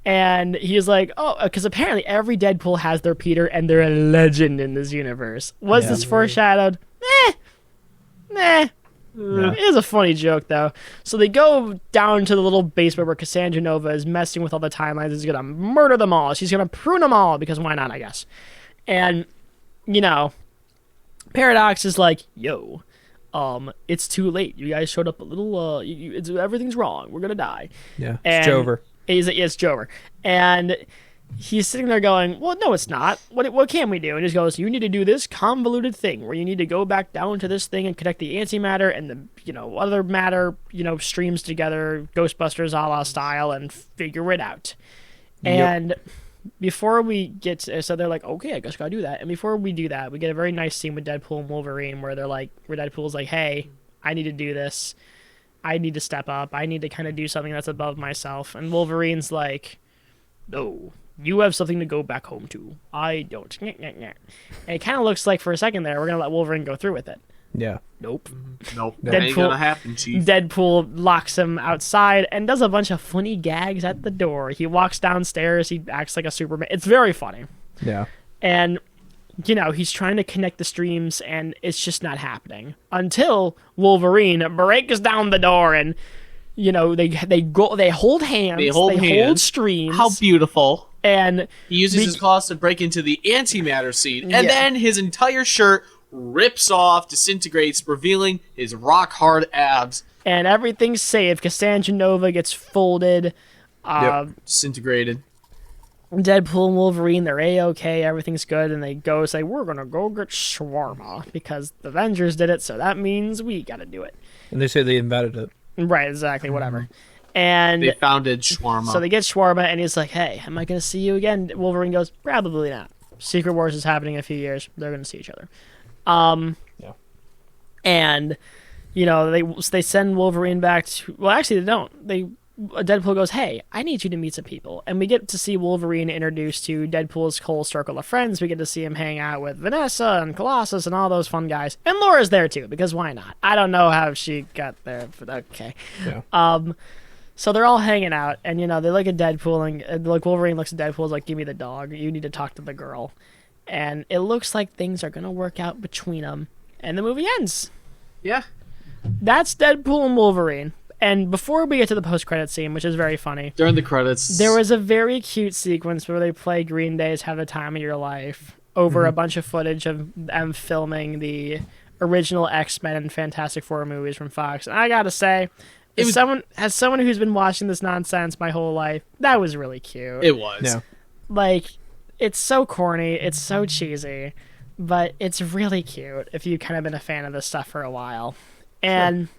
And he's like, because apparently every Deadpool has their Peter, and they're a legend in this universe. Was this foreshadowed? Nah. It is a funny joke, though. So they go down to the little basement where Cassandra Nova is messing with all the timelines. She's going to murder them all. She's going to prune them all, because why not, I guess. And, Paradox is like, yo, it's too late. You guys showed up a little, everything's wrong. We're going to die. Yeah, it's Jover. It's Jover. And he's sitting there going, well, no, it's not. What can we do? And he just goes, you need to do this convoluted thing where you need to go back down to this thing and connect the antimatter and the, other matter, streams together, Ghostbusters a la style, and figure it out. And before we get to, so they're like, okay, I guess gotta do that. And before we do that, we get a very nice scene with Deadpool and Wolverine where Deadpool's like, hey, I need to do this. I need to step up. I need to kind of do something that's above myself. And Wolverine's like, no, you have something to go back home to. I don't. And it kind of looks like for a second there, we're going to let Wolverine go through with it. Yeah. Nope. That ain't gonna happen, Chief. Deadpool locks him outside and does a bunch of funny gags at the door. He walks downstairs. He acts like a Superman. It's very funny. Yeah. And he's trying to connect the streams, and it's just not happening until Wolverine breaks down the door, and they hold hands, they hold streams. How beautiful! And he uses his claws to break into the antimatter seed, and then his entire shirt rips off, disintegrates, revealing his rock-hard abs. And everything's saved. Cassandra Nova gets folded. Disintegrated. Deadpool and Wolverine, they're A-okay, everything's good, and they go say, we're gonna go get shawarma, because the Avengers did it, so that means we gotta do it. And they say they invented it. Right, exactly, whatever. And they founded shawarma. So they get shawarma, and he's like, hey, am I gonna see you again? Wolverine goes, probably not. Secret Wars is happening in a few years. They're gonna see each other. And, they send Wolverine back to... Well, actually, they don't. Deadpool goes, hey, I need you to meet some people. And we get to see Wolverine introduced to Deadpool's whole circle of friends. We get to see him hang out with Vanessa and Colossus and all those fun guys. And Laura's there, too, because why not? I don't know how she got there, but okay. Yeah. So they're all hanging out, and, they look at Deadpool, and Wolverine looks at Deadpool, is like, give me the dog. You need to talk to the girl. And it looks like things are going to work out between them. And the movie ends. Yeah. That's Deadpool and Wolverine. And before we get to the post-credit scene, which is very funny... During the credits... There was a very cute sequence where they play Green Day's Have the Time of Your Life over a bunch of footage of them filming the original X-Men and Fantastic Four movies from Fox. And I gotta say, as someone who's been watching this nonsense my whole life, that was really cute. It was. Yeah. Like, it's so corny, it's so cheesy, but it's really cute if you've kind of been a fan of this stuff for a while. And... Sure.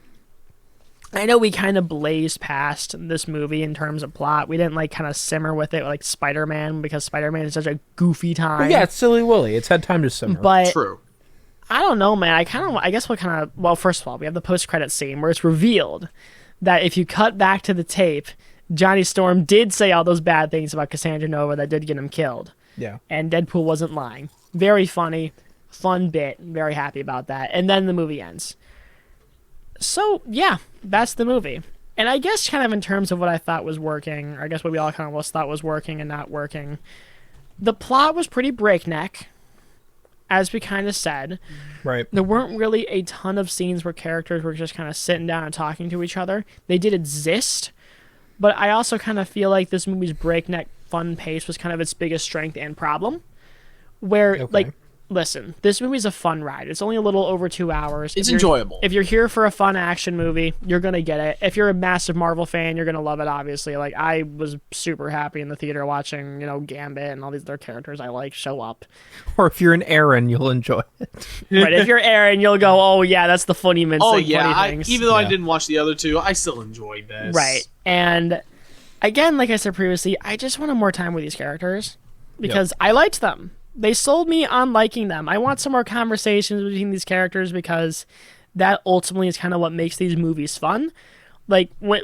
I know we kind of blazed past this movie in terms of plot. We didn't kind of simmer with it like Spider-Man, because Spider-Man is such a goofy time. Well, yeah, it's Silly Willy. It's had time to simmer. But true. I don't know, man. First of all, we have the post-credit scene where it's revealed that if you cut back to the tape, Johnny Storm did say all those bad things about Cassandra Nova that did get him killed. Yeah. And Deadpool wasn't lying. Very funny, fun bit. Very happy about that. And then the movie ends. So, yeah, that's the movie. And I guess kind of in terms of what I thought was working, or I guess what we all kind of thought was working and not working, the plot was pretty breakneck, as we kind of said. Right. There weren't really a ton of scenes where characters were just kind of sitting down and talking to each other. They did exist, but I also kind of feel like this movie's breakneck fun pace was kind of its biggest strength and problem. Where, listen, this movie's a fun ride. It's only a little over 2 hours. It's enjoyable. If you're here for a fun action movie, you're going to get it. If you're a massive Marvel fan, you're going to love it, obviously. Like, I was super happy in the theater watching, Gambit and all these other characters I like show up. Or if you're an Aaron, you'll enjoy it. Right, if you're Aaron, you'll go, oh, yeah, that's the funny things. Even though I didn't watch the other two, I still enjoyed this. Right, and again, like I said previously, I just wanted more time with these characters because I liked them. They sold me on liking them. I want some more conversations between these characters because that ultimately is kind of what makes these movies fun. Like, when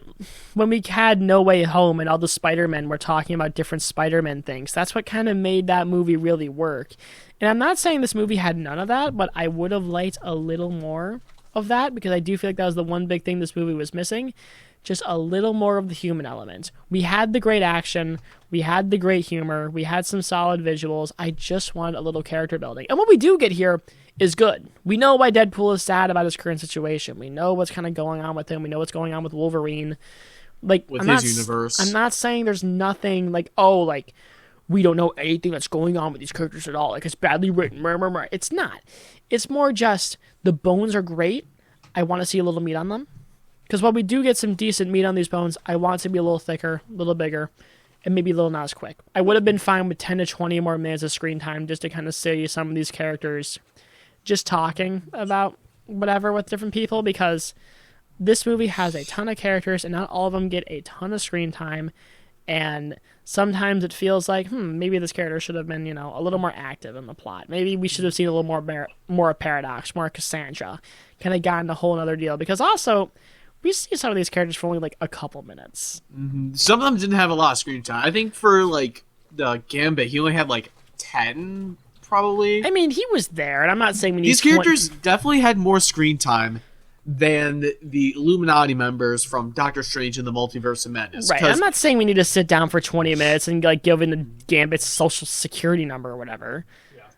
we had No Way Home and all the Spider-Men were talking about different Spider-Man things, that's what kind of made that movie really work. And I'm not saying this movie had none of that, but I would have liked a little more of that because I do feel like that was the one big thing this movie was missing. Just a little more of the human element. We had the great action. We had the great humor. We had some solid visuals. I just wanted a little character building. And what we do get here is good. We know why Deadpool is sad about his current situation. We know what's kind of going on with him. We know what's going on with Wolverine. Like, with his universe. I'm not saying there's nothing we don't know anything that's going on with these characters at all. Like, it's badly written. It's not. It's more just the bones are great. I want to see a little meat on them. Because while we do get some decent meat on these bones, I want it to be a little thicker, a little bigger, and maybe a little not as quick. I would have been fine with 10 to 20 more minutes of screen time just to kind of see some of these characters just talking about whatever with different people, because this movie has a ton of characters, and not all of them get a ton of screen time, and sometimes it feels like, maybe this character should have been, a little more active in the plot. Maybe we should have seen a little more Paradox, more Cassandra, kind of gotten a whole other deal, because also... we see some of these characters for only a couple minutes. Mm-hmm. Some of them didn't have a lot of screen time. I think for the Gambit, he only had 10 probably. I mean, he was there, and I'm not saying we need these characters definitely had more screen time than the Illuminati members from Doctor Strange and the Multiverse of Madness. Right. I'm not saying we need to sit down for 20 minutes and give in the Gambit's social security number or whatever.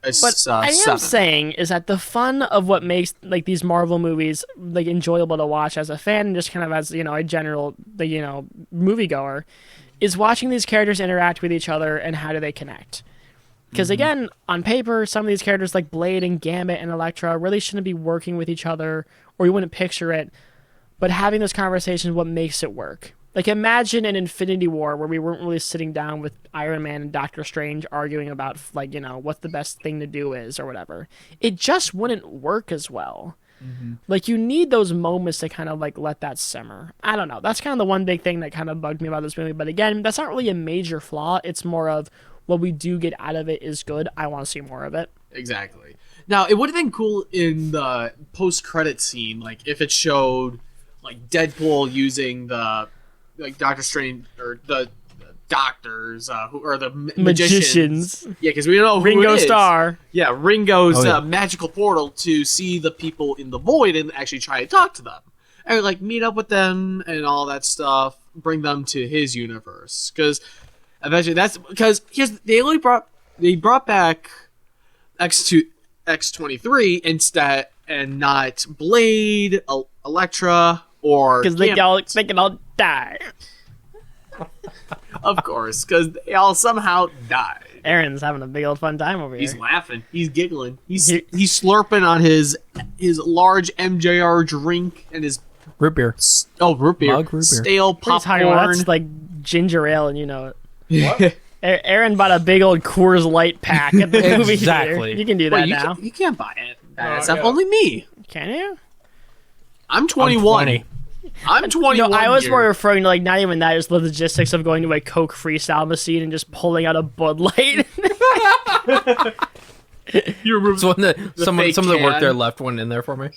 What I am 7. saying is that the fun of what makes like these Marvel movies like enjoyable to watch as a fan and just kind of as a general moviegoer is watching these characters interact with each other and how do they connect. Because again, on paper, some of these characters like Blade and Gambit and Elektra really shouldn't be working with each other, or you wouldn't picture it. But having those conversations is what makes it work. Like, imagine an Infinity War where we weren't really sitting down with Iron Man and Doctor Strange arguing about, like, what the best thing to do is or whatever. It just wouldn't work as well. Like, you need those moments to kind of, like, let that simmer. I don't know. That's kind of the one big thing that kind of bugged me about this movie. But again, that's not really a major flaw. It's more of what we do get out of it is good. I want to see more of it. Exactly. Now, it would have been cool in the post-credit scene, like, if it showed, like, Deadpool using the... like Doctor Strange or the doctors who are the magicians. Yeah, because we don't know who Ringo it is. Starr. Yeah, Ringo's magical portal to see the people in the void and actually try to talk to them and like meet up with them and all that stuff. Bring them to his universe because eventually that's because they brought back X-23 instead and not Blade, Elektra. Because they can all die. Of course, because they all somehow died. Aaron's having a big old fun time over here. He's laughing. He's giggling. He's slurping on his large MJR drink and his root beer. Root beer. Mug root beer. Stale popcorn. That's like ginger ale, and you know it. What? Aaron bought a big old Coors Light pack at the movie theater. You can do that now. You can't buy it. That's only me. Can you? I'm 21. I'm 21. I was more referring to like not even that, just the logistics of going to a Coke freestyle machine and just pulling out a Bud Light. You remove some of the work there left one in there for me.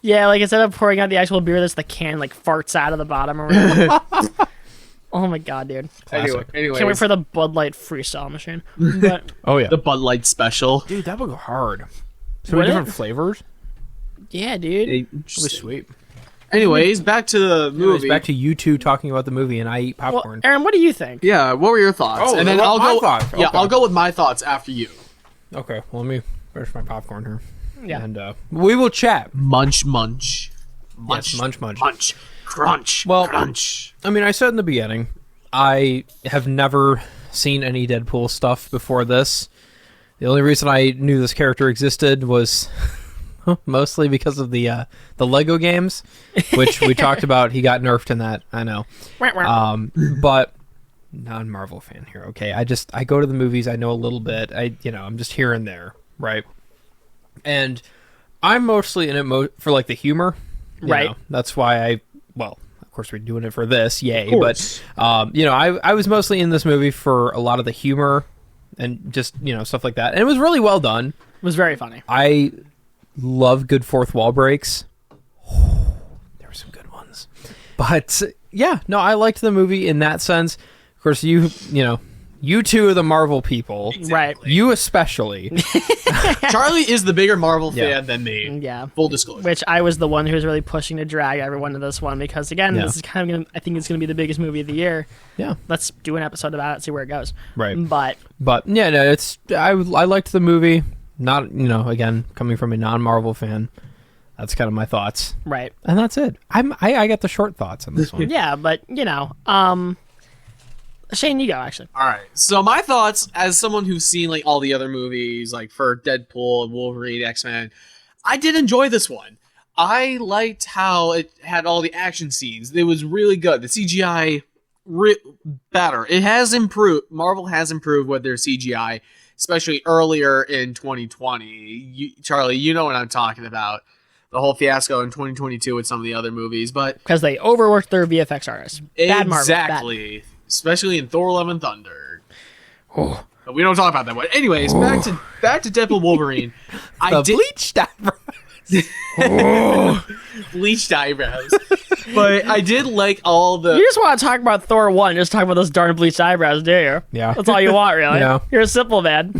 Yeah, like instead of pouring out the actual beer, there's the can like farts out of the bottom or whatever. Oh my god, dude! Anyway, can't wait for the Bud Light freestyle machine. But oh yeah, the Bud Light special, dude. That would go hard. So many different flavors. Yeah, dude. It was sweet. Anyways, back to the movie. Back to you two talking about the movie, and I eat popcorn. Well, Aaron, what do you think? Yeah, what were your thoughts? Oh, and then I'll go. Thoughts. Yeah, okay. I'll go with my thoughts after you. Okay, well, let me finish my popcorn here. Yeah, and we will chat. Munch, munch, munch, yes, munch, munch, munch, crunch. Well, crunch. I mean, I said in the beginning, I have never seen any Deadpool stuff before this. The only reason I knew this character existed was mostly because of the Lego games, which we talked about. He got nerfed in that, I know. But non-Marvel fan here, okay? I go to the movies, I know a little bit. I'm just here and there, right? And I'm mostly in it for like the humor, right? That's why of course we're doing it for this, yay! But I was mostly in this movie for a lot of the humor and just stuff like that, and it was really well done. It was very funny. I love good fourth wall breaks. There were some good ones, but yeah, no, I liked the movie in that sense. Of course, you two are the Marvel people, exactly. Right? You especially. Charlie is the bigger Marvel fan than me. Yeah, full disclosure. Which I was the one who was really pushing to drag everyone to this one because again, this is kind of I think it's going to be the biggest movie of the year. Yeah, let's do an episode about it, see where it goes. Right, but yeah, no, I liked the movie. Not again coming from a non-Marvel fan. That's kind of my thoughts. Right, and that's it. I got the short thoughts on this one. Yeah, but Shane, you go, actually. All right. So my thoughts, as someone who's seen like all the other movies, like for Deadpool and Wolverine, X-Men, I did enjoy this one. I liked how it had all the action scenes. It was really good. The CGI better. It has improved. Marvel has improved with their CGI, especially earlier in 2020. Charlie, you know what I'm talking about. The whole fiasco in 2022 with some of the other movies, but because they overworked their VFX artists. Bad Marvel. Exactly. Especially in Thor: Love and Thunder. Oh. But we don't talk about that one. Anyways, back to Deadpool Wolverine. Bleached eyebrows. Bleached eyebrows. But I did like all the. You just want to talk about Thor 1, just talk about those darn bleached eyebrows, do you? Yeah. That's all you want, really. Yeah. You're a simple man.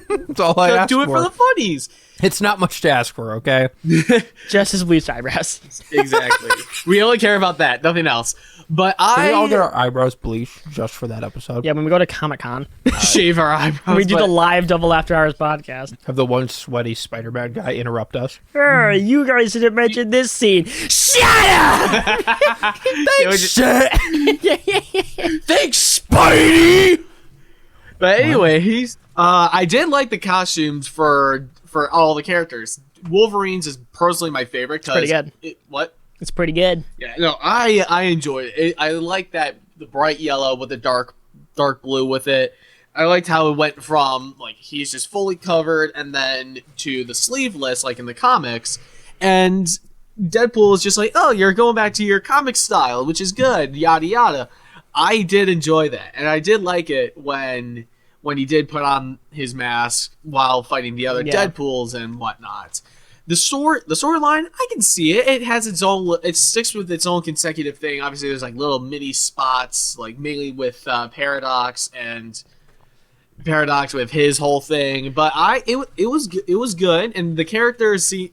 That's all I ask do it for the funnies. It's not much to ask for, okay? Just his bleached eyebrows. Exactly. We only care about that, nothing else. But Can we all get our eyebrows bleached just for that episode? Yeah, when we go to Comic-Con, shave our eyebrows. we do the live Double After Hours podcast. Have the one sweaty Spider-Man guy interrupt us. You guys didn't mention this scene. Shut up! Thanks, Thanks, Spidey! But anyway, I did like the costumes for all the characters. Wolverine's is personally my favorite. It's pretty good. What? It's pretty good. Yeah, no, I enjoyed it. I like that the bright yellow with the dark blue with it. I liked how it went from like he's just fully covered and then to the sleeveless like in the comics. And Deadpool is just like, oh, you're going back to your comic style, which is good, yada yada. I did enjoy that, and I did like it when he did put on his mask while fighting the other Deadpools and whatnot. The storyline, I can see it. It has its own. It sticks with its own consecutive thing. Obviously, there's like little mini spots, like mainly with Paradox with his whole thing. But it was good, and the characters in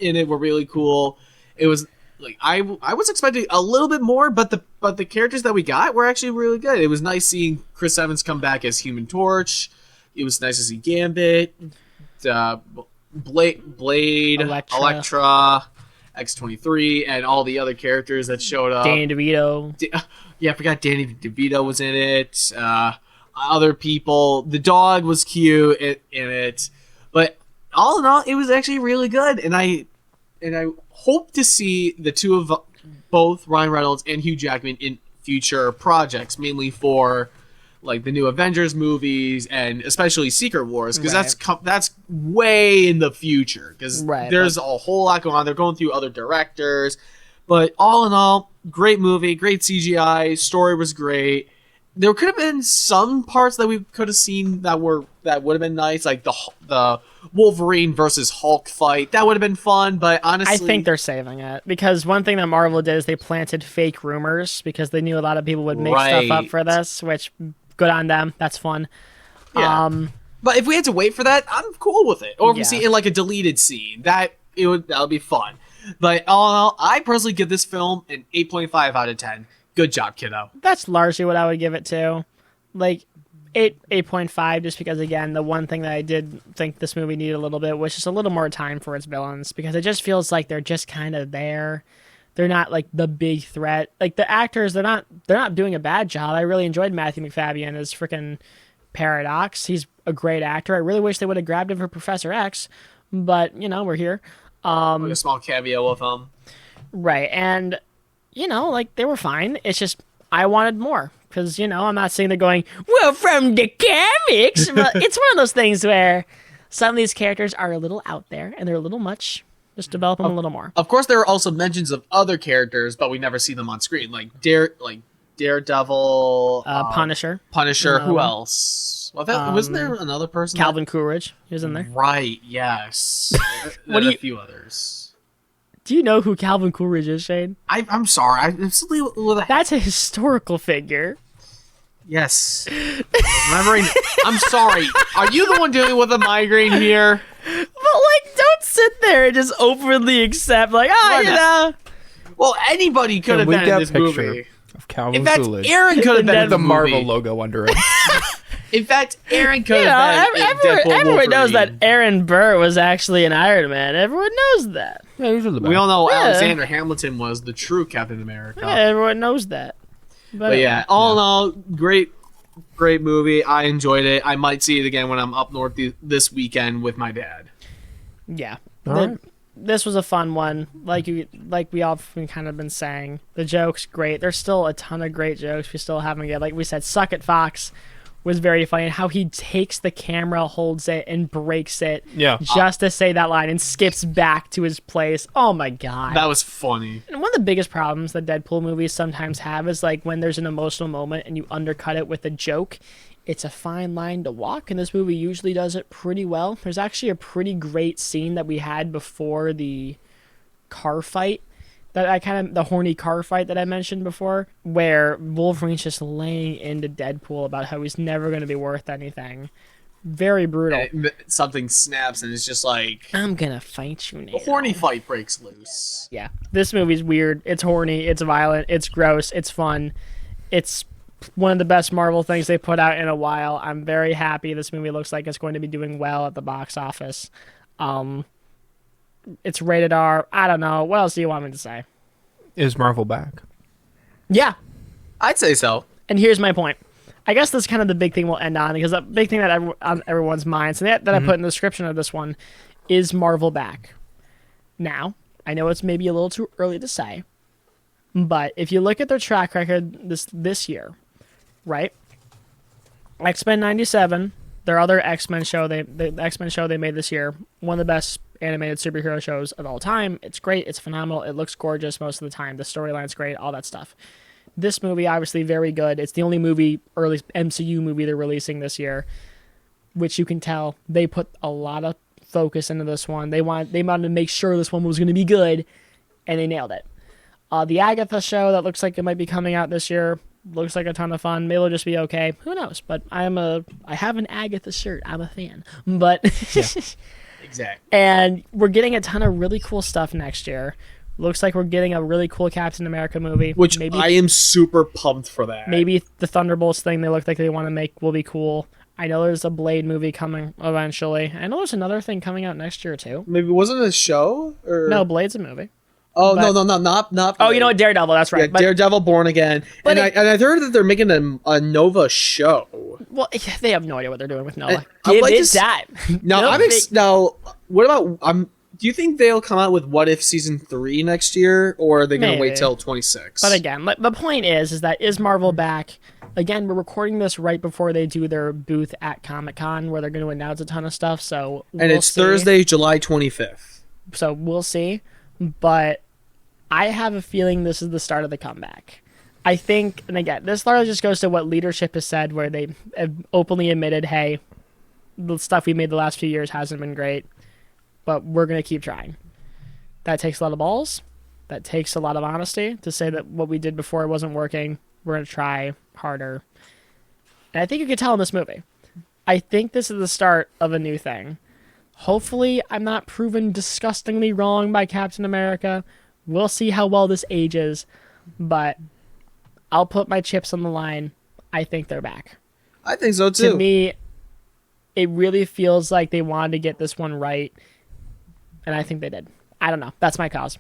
it were really cool. It was like I was expecting a little bit more, but the characters that we got were actually really good. It was nice seeing Chris Evans come back as Human Torch. It was nice to see Gambit. Blade, Elektra, X-23, and all the other characters that showed up. Danny DeVito. I forgot Danny DeVito was in it. Other people. The dog was cute in it. But all in all, it was actually really good. And I hope to see the two of both Ryan Reynolds and Hugh Jackman in future projects, mainly for like the new Avengers movies and especially Secret Wars, because that's way in the future, because there's a whole lot going on. They're going through other directors, but all in all, great movie, great CGI, story was great. There could have been some parts that we could have seen that would have been nice, like the Wolverine versus Hulk fight. That would have been fun, but honestly, I think they're saving it, because one thing that Marvel did is they planted fake rumors because they knew a lot of people would make stuff up for this, which good on them. That's fun. Yeah. But if we had to wait for that, I'm cool with it. Or if we see in like a deleted scene, that would be fun. But all in all, I personally give this film an 8.5 out of 10. Good job, kiddo. That's largely what I would give it to. Like 8.5, just because again, the one thing that I did think this movie needed a little bit was just a little more time for its villains, because it just feels like they're just kind of there. They're not like the big threat. Like the actors, they're not doing a bad job. I really enjoyed Matthew McFadden as freaking Paradox. He's a great actor. I really wish they would have grabbed him for Professor X, but we're here. Like a small cameo of him. Right, and like they were fine. It's just I wanted more, because I'm not sitting there going, well, from the comics. But it's one of those things where some of these characters are a little out there and they're a little much. Just develop them a little more. Of course, there are also mentions of other characters, but we never see them on screen, like Daredevil, Punisher. Who else? Well, wasn't there another person? Calvin Coolidge. He was in there. Right. Yes. And a few others. Do you know who Calvin Coolidge is, Shane? I'm sorry. That's a historical figure. Yes. Remembering. I'm sorry. Are you the one dealing with a migraine here? But don't sit there and just openly accept, Well, anybody could have been in this movie. Of Calvin in fact, Coolidge. Aaron could have been in the movie. Marvel logo under it. In fact, Aaron could have been in Deadpool everyone knows Wolverine. that Aaron Burr was actually an Iron Man. Everyone knows that. Yeah, these are the best. We all know Alexander Hamilton was the true Captain America. Yeah, everyone knows that. But yeah, all in all, great movie. I enjoyed it. I might see it again when I'm up north this weekend with my dad. Yeah. All right. This was a fun one. Like we all kind of been saying. The jokes, great. There's still a ton of great jokes we still haven't get. Like we said, Suck It Fox was very funny. How he takes the camera, holds it, and breaks it just to say that line and skips back to his place. Oh my god. That was funny. And one of the biggest problems that Deadpool movies sometimes have is like when there's an emotional moment and you undercut it with a joke. It's a fine line to walk, and this movie usually does it pretty well. There's actually a pretty great scene that we had before the car fight the horny car fight that I mentioned before, where Wolverine's just laying into Deadpool about how he's never going to be worth anything. Very brutal. Something snaps and it's just like, I'm gonna fight you now. A horny fight breaks loose. Yeah, this movie's weird. It's horny. It's violent. It's gross. It's fun. It's one of the best Marvel things they put out in a while. I'm very happy. This movie looks like it's going to be doing well at the box office. It's rated R. I don't know. What else do you want me to say? Is Marvel back? Yeah, I'd say so. And here's my point. I guess that's kind of the big thing we'll end on, because the big thing that on everyone's minds, and that I put in the description of this one, is Marvel back. Now, I know it's maybe a little too early to say, but if you look at their track record this year, right? X-Men 97, their other X-Men show, the X-Men show they made this year, one of the best animated superhero shows of all time. It's great. It's phenomenal. It looks gorgeous most of the time. The storyline's great. All that stuff. This movie, obviously, very good. It's the only early MCU movie they're releasing this year, which you can tell they put a lot of focus into this one. They wanted to make sure this one was going to be good, and they nailed it. The Agatha show that looks like it might be coming out this year looks like a ton of fun. Maybe it'll just be okay. Who knows? But I have an Agatha shirt. I'm a fan. But yeah. Exactly. And we're getting a ton of really cool stuff next year. Looks like we're getting a really cool Captain America movie. Which I am super pumped for that. Maybe the Thunderbolts thing they look like they want to make will be cool. I know there's a Blade movie coming eventually. I know there's another thing coming out next year too. Maybe wasn't it a show? Or... No, Blade's a movie. Oh, no, not Blade. Oh, you know what? Daredevil, that's right. Yeah, Daredevil Born Again. And I heard that they're making a Nova show. Well, they have no idea what they're doing with Nova. Give it time. Now, what about... do you think they'll come out with What If Season 3 next year, or are they going to wait till 26? But again, the point is that is Marvel back? Again, we're recording this right before they do their booth at Comic-Con, where they're going to announce a ton of stuff, so it's Thursday, July 25th. So we'll see, but I have a feeling this is the start of the comeback. I think, and again, this largely just goes to what leadership has said, where they have openly admitted, hey, the stuff we made the last few years hasn't been great, but we're going to keep trying. That takes a lot of balls. That takes a lot of honesty to say that what we did before wasn't working. We're going to try harder. And I think you can tell in this movie. I think this is the start of a new thing. Hopefully, I'm not proven disgustingly wrong by Captain America. We'll see how well this ages. But I'll put my chips on the line. I think they're back. I think so, too. To me, it really feels like they wanted to get this one right. And I think they did. I don't know. That's my cause.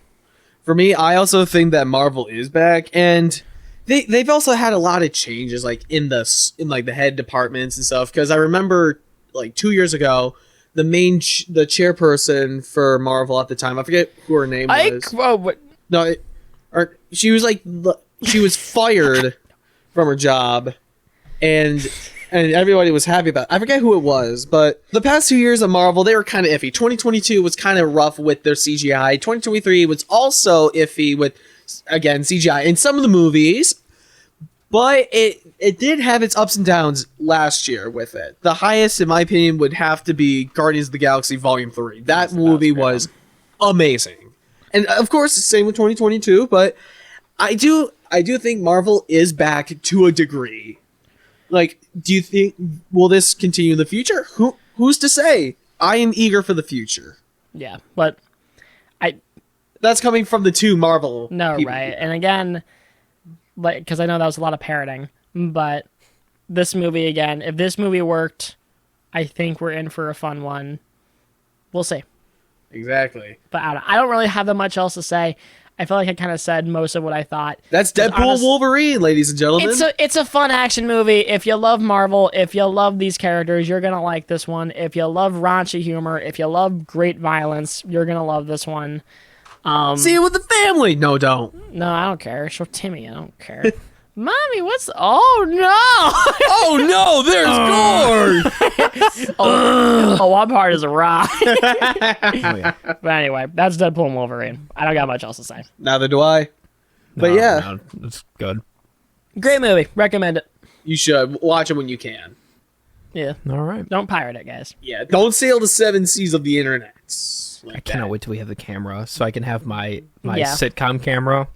For me, I also think that Marvel is back, and they've also had a lot of changes, like in the head departments and stuff. Because I remember, like 2 years ago, the chairperson for Marvel at the time, I forget who her name was. No, she was fired from her job, and everybody was happy about it. I forget who it was, but the past 2 years of Marvel, they were kind of iffy. 2022 was kind of rough with their CGI. 2023 was also iffy with, again, CGI in some of the movies, but it did have its ups and downs last year with it. The highest, in my opinion, would have to be Guardians of the Galaxy Volume 3. That movie was amazing. And, of course, the same with 2022, but I do think Marvel is back to a degree. Like, do you think, will this continue in the future? Who's to say? I am eager for the future. Yeah, but that's coming from the two Marvel people. Right. And again, because I know that was a lot of parroting, but this movie, again, if this movie worked, I think we're in for a fun one. We'll see. Exactly. But I don't really have that much else to say. I feel like I kind of said most of what I thought. That's Deadpool and Wolverine, ladies and gentlemen. It's a fun action movie. If you love Marvel, if you love these characters, you're going to like this one. If you love raunchy humor, if you love great violence, you're going to love this one. See it with the family. No, don't. No, I don't care. Show Timmy. I don't care. Mommy, oh no! Oh no, there's gore! One part is a rock. Yeah. But anyway, that's Deadpool and Wolverine. I don't got much else to say. Neither do I. But yeah. No, it's good. Great movie. Recommend it. You should. Watch it when you can. Yeah. All right. Don't pirate it, guys. Yeah, don't sail the 7 seas of the internet. I cannot wait till we have the camera so I can have my Yeah. sitcom camera.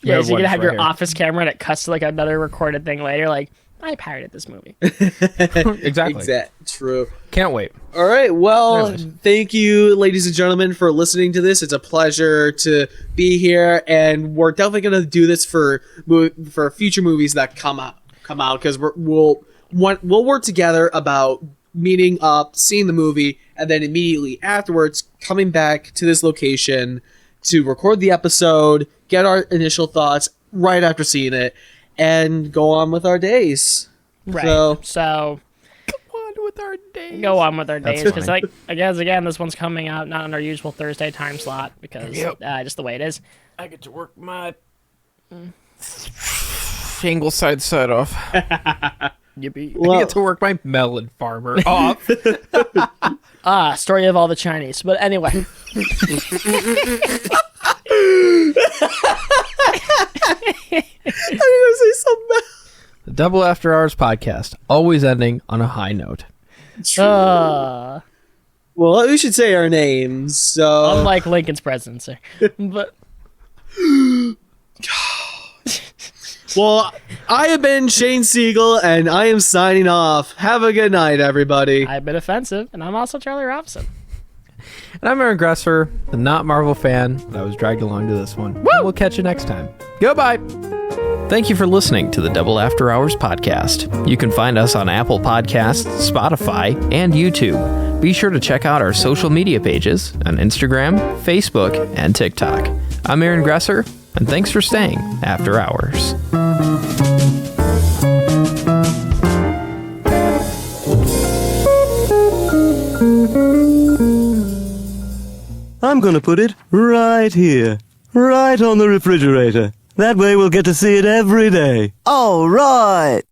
Yeah, so you're gonna have your here. office camera and it cuts to like another recorded thing later. Like, I pirated this movie. Exactly. True. Can't wait. All right. Well, Very nice. thank you, ladies and gentlemen, for listening to this. It's a pleasure to be here, and we're definitely going to do this for future movies that come out because we'll work together about meeting up, seeing the movie, and then immediately afterwards coming back to this location to record the episode, get our initial thoughts right after seeing it, and go on with our days. Right. So Go on with our days. go on with our days because, fine. like, again, this one's coming out not on our usual Thursday time slot because Yep. just the way it is. I get to work my shingle side off. Yippee. I get to work my melon farmer off. Story of all the Chinese. But anyway, I'm gonna say something. The Double After Hours podcast, always ending on a high note. unlike Well, we should say our names. So, Lincoln's presidency. But well, I have been Shane Siegel, and I am signing off. Have a good night, everybody. I've been offensive, and I'm also Charlie Robinson. And I'm Aaron Gresser, the not Marvel fan, but I was dragged along to this one. We'll catch you next time. Goodbye. Thank you for listening to the Double After Hours podcast. You can find us on Apple Podcasts, Spotify, and YouTube. Be sure to check out our social media pages on Instagram, Facebook, and TikTok. I'm Aaron Gresser, and thanks for staying after hours. I'm gonna put it right here. Right on the refrigerator. That way we'll get to see it every day. All right.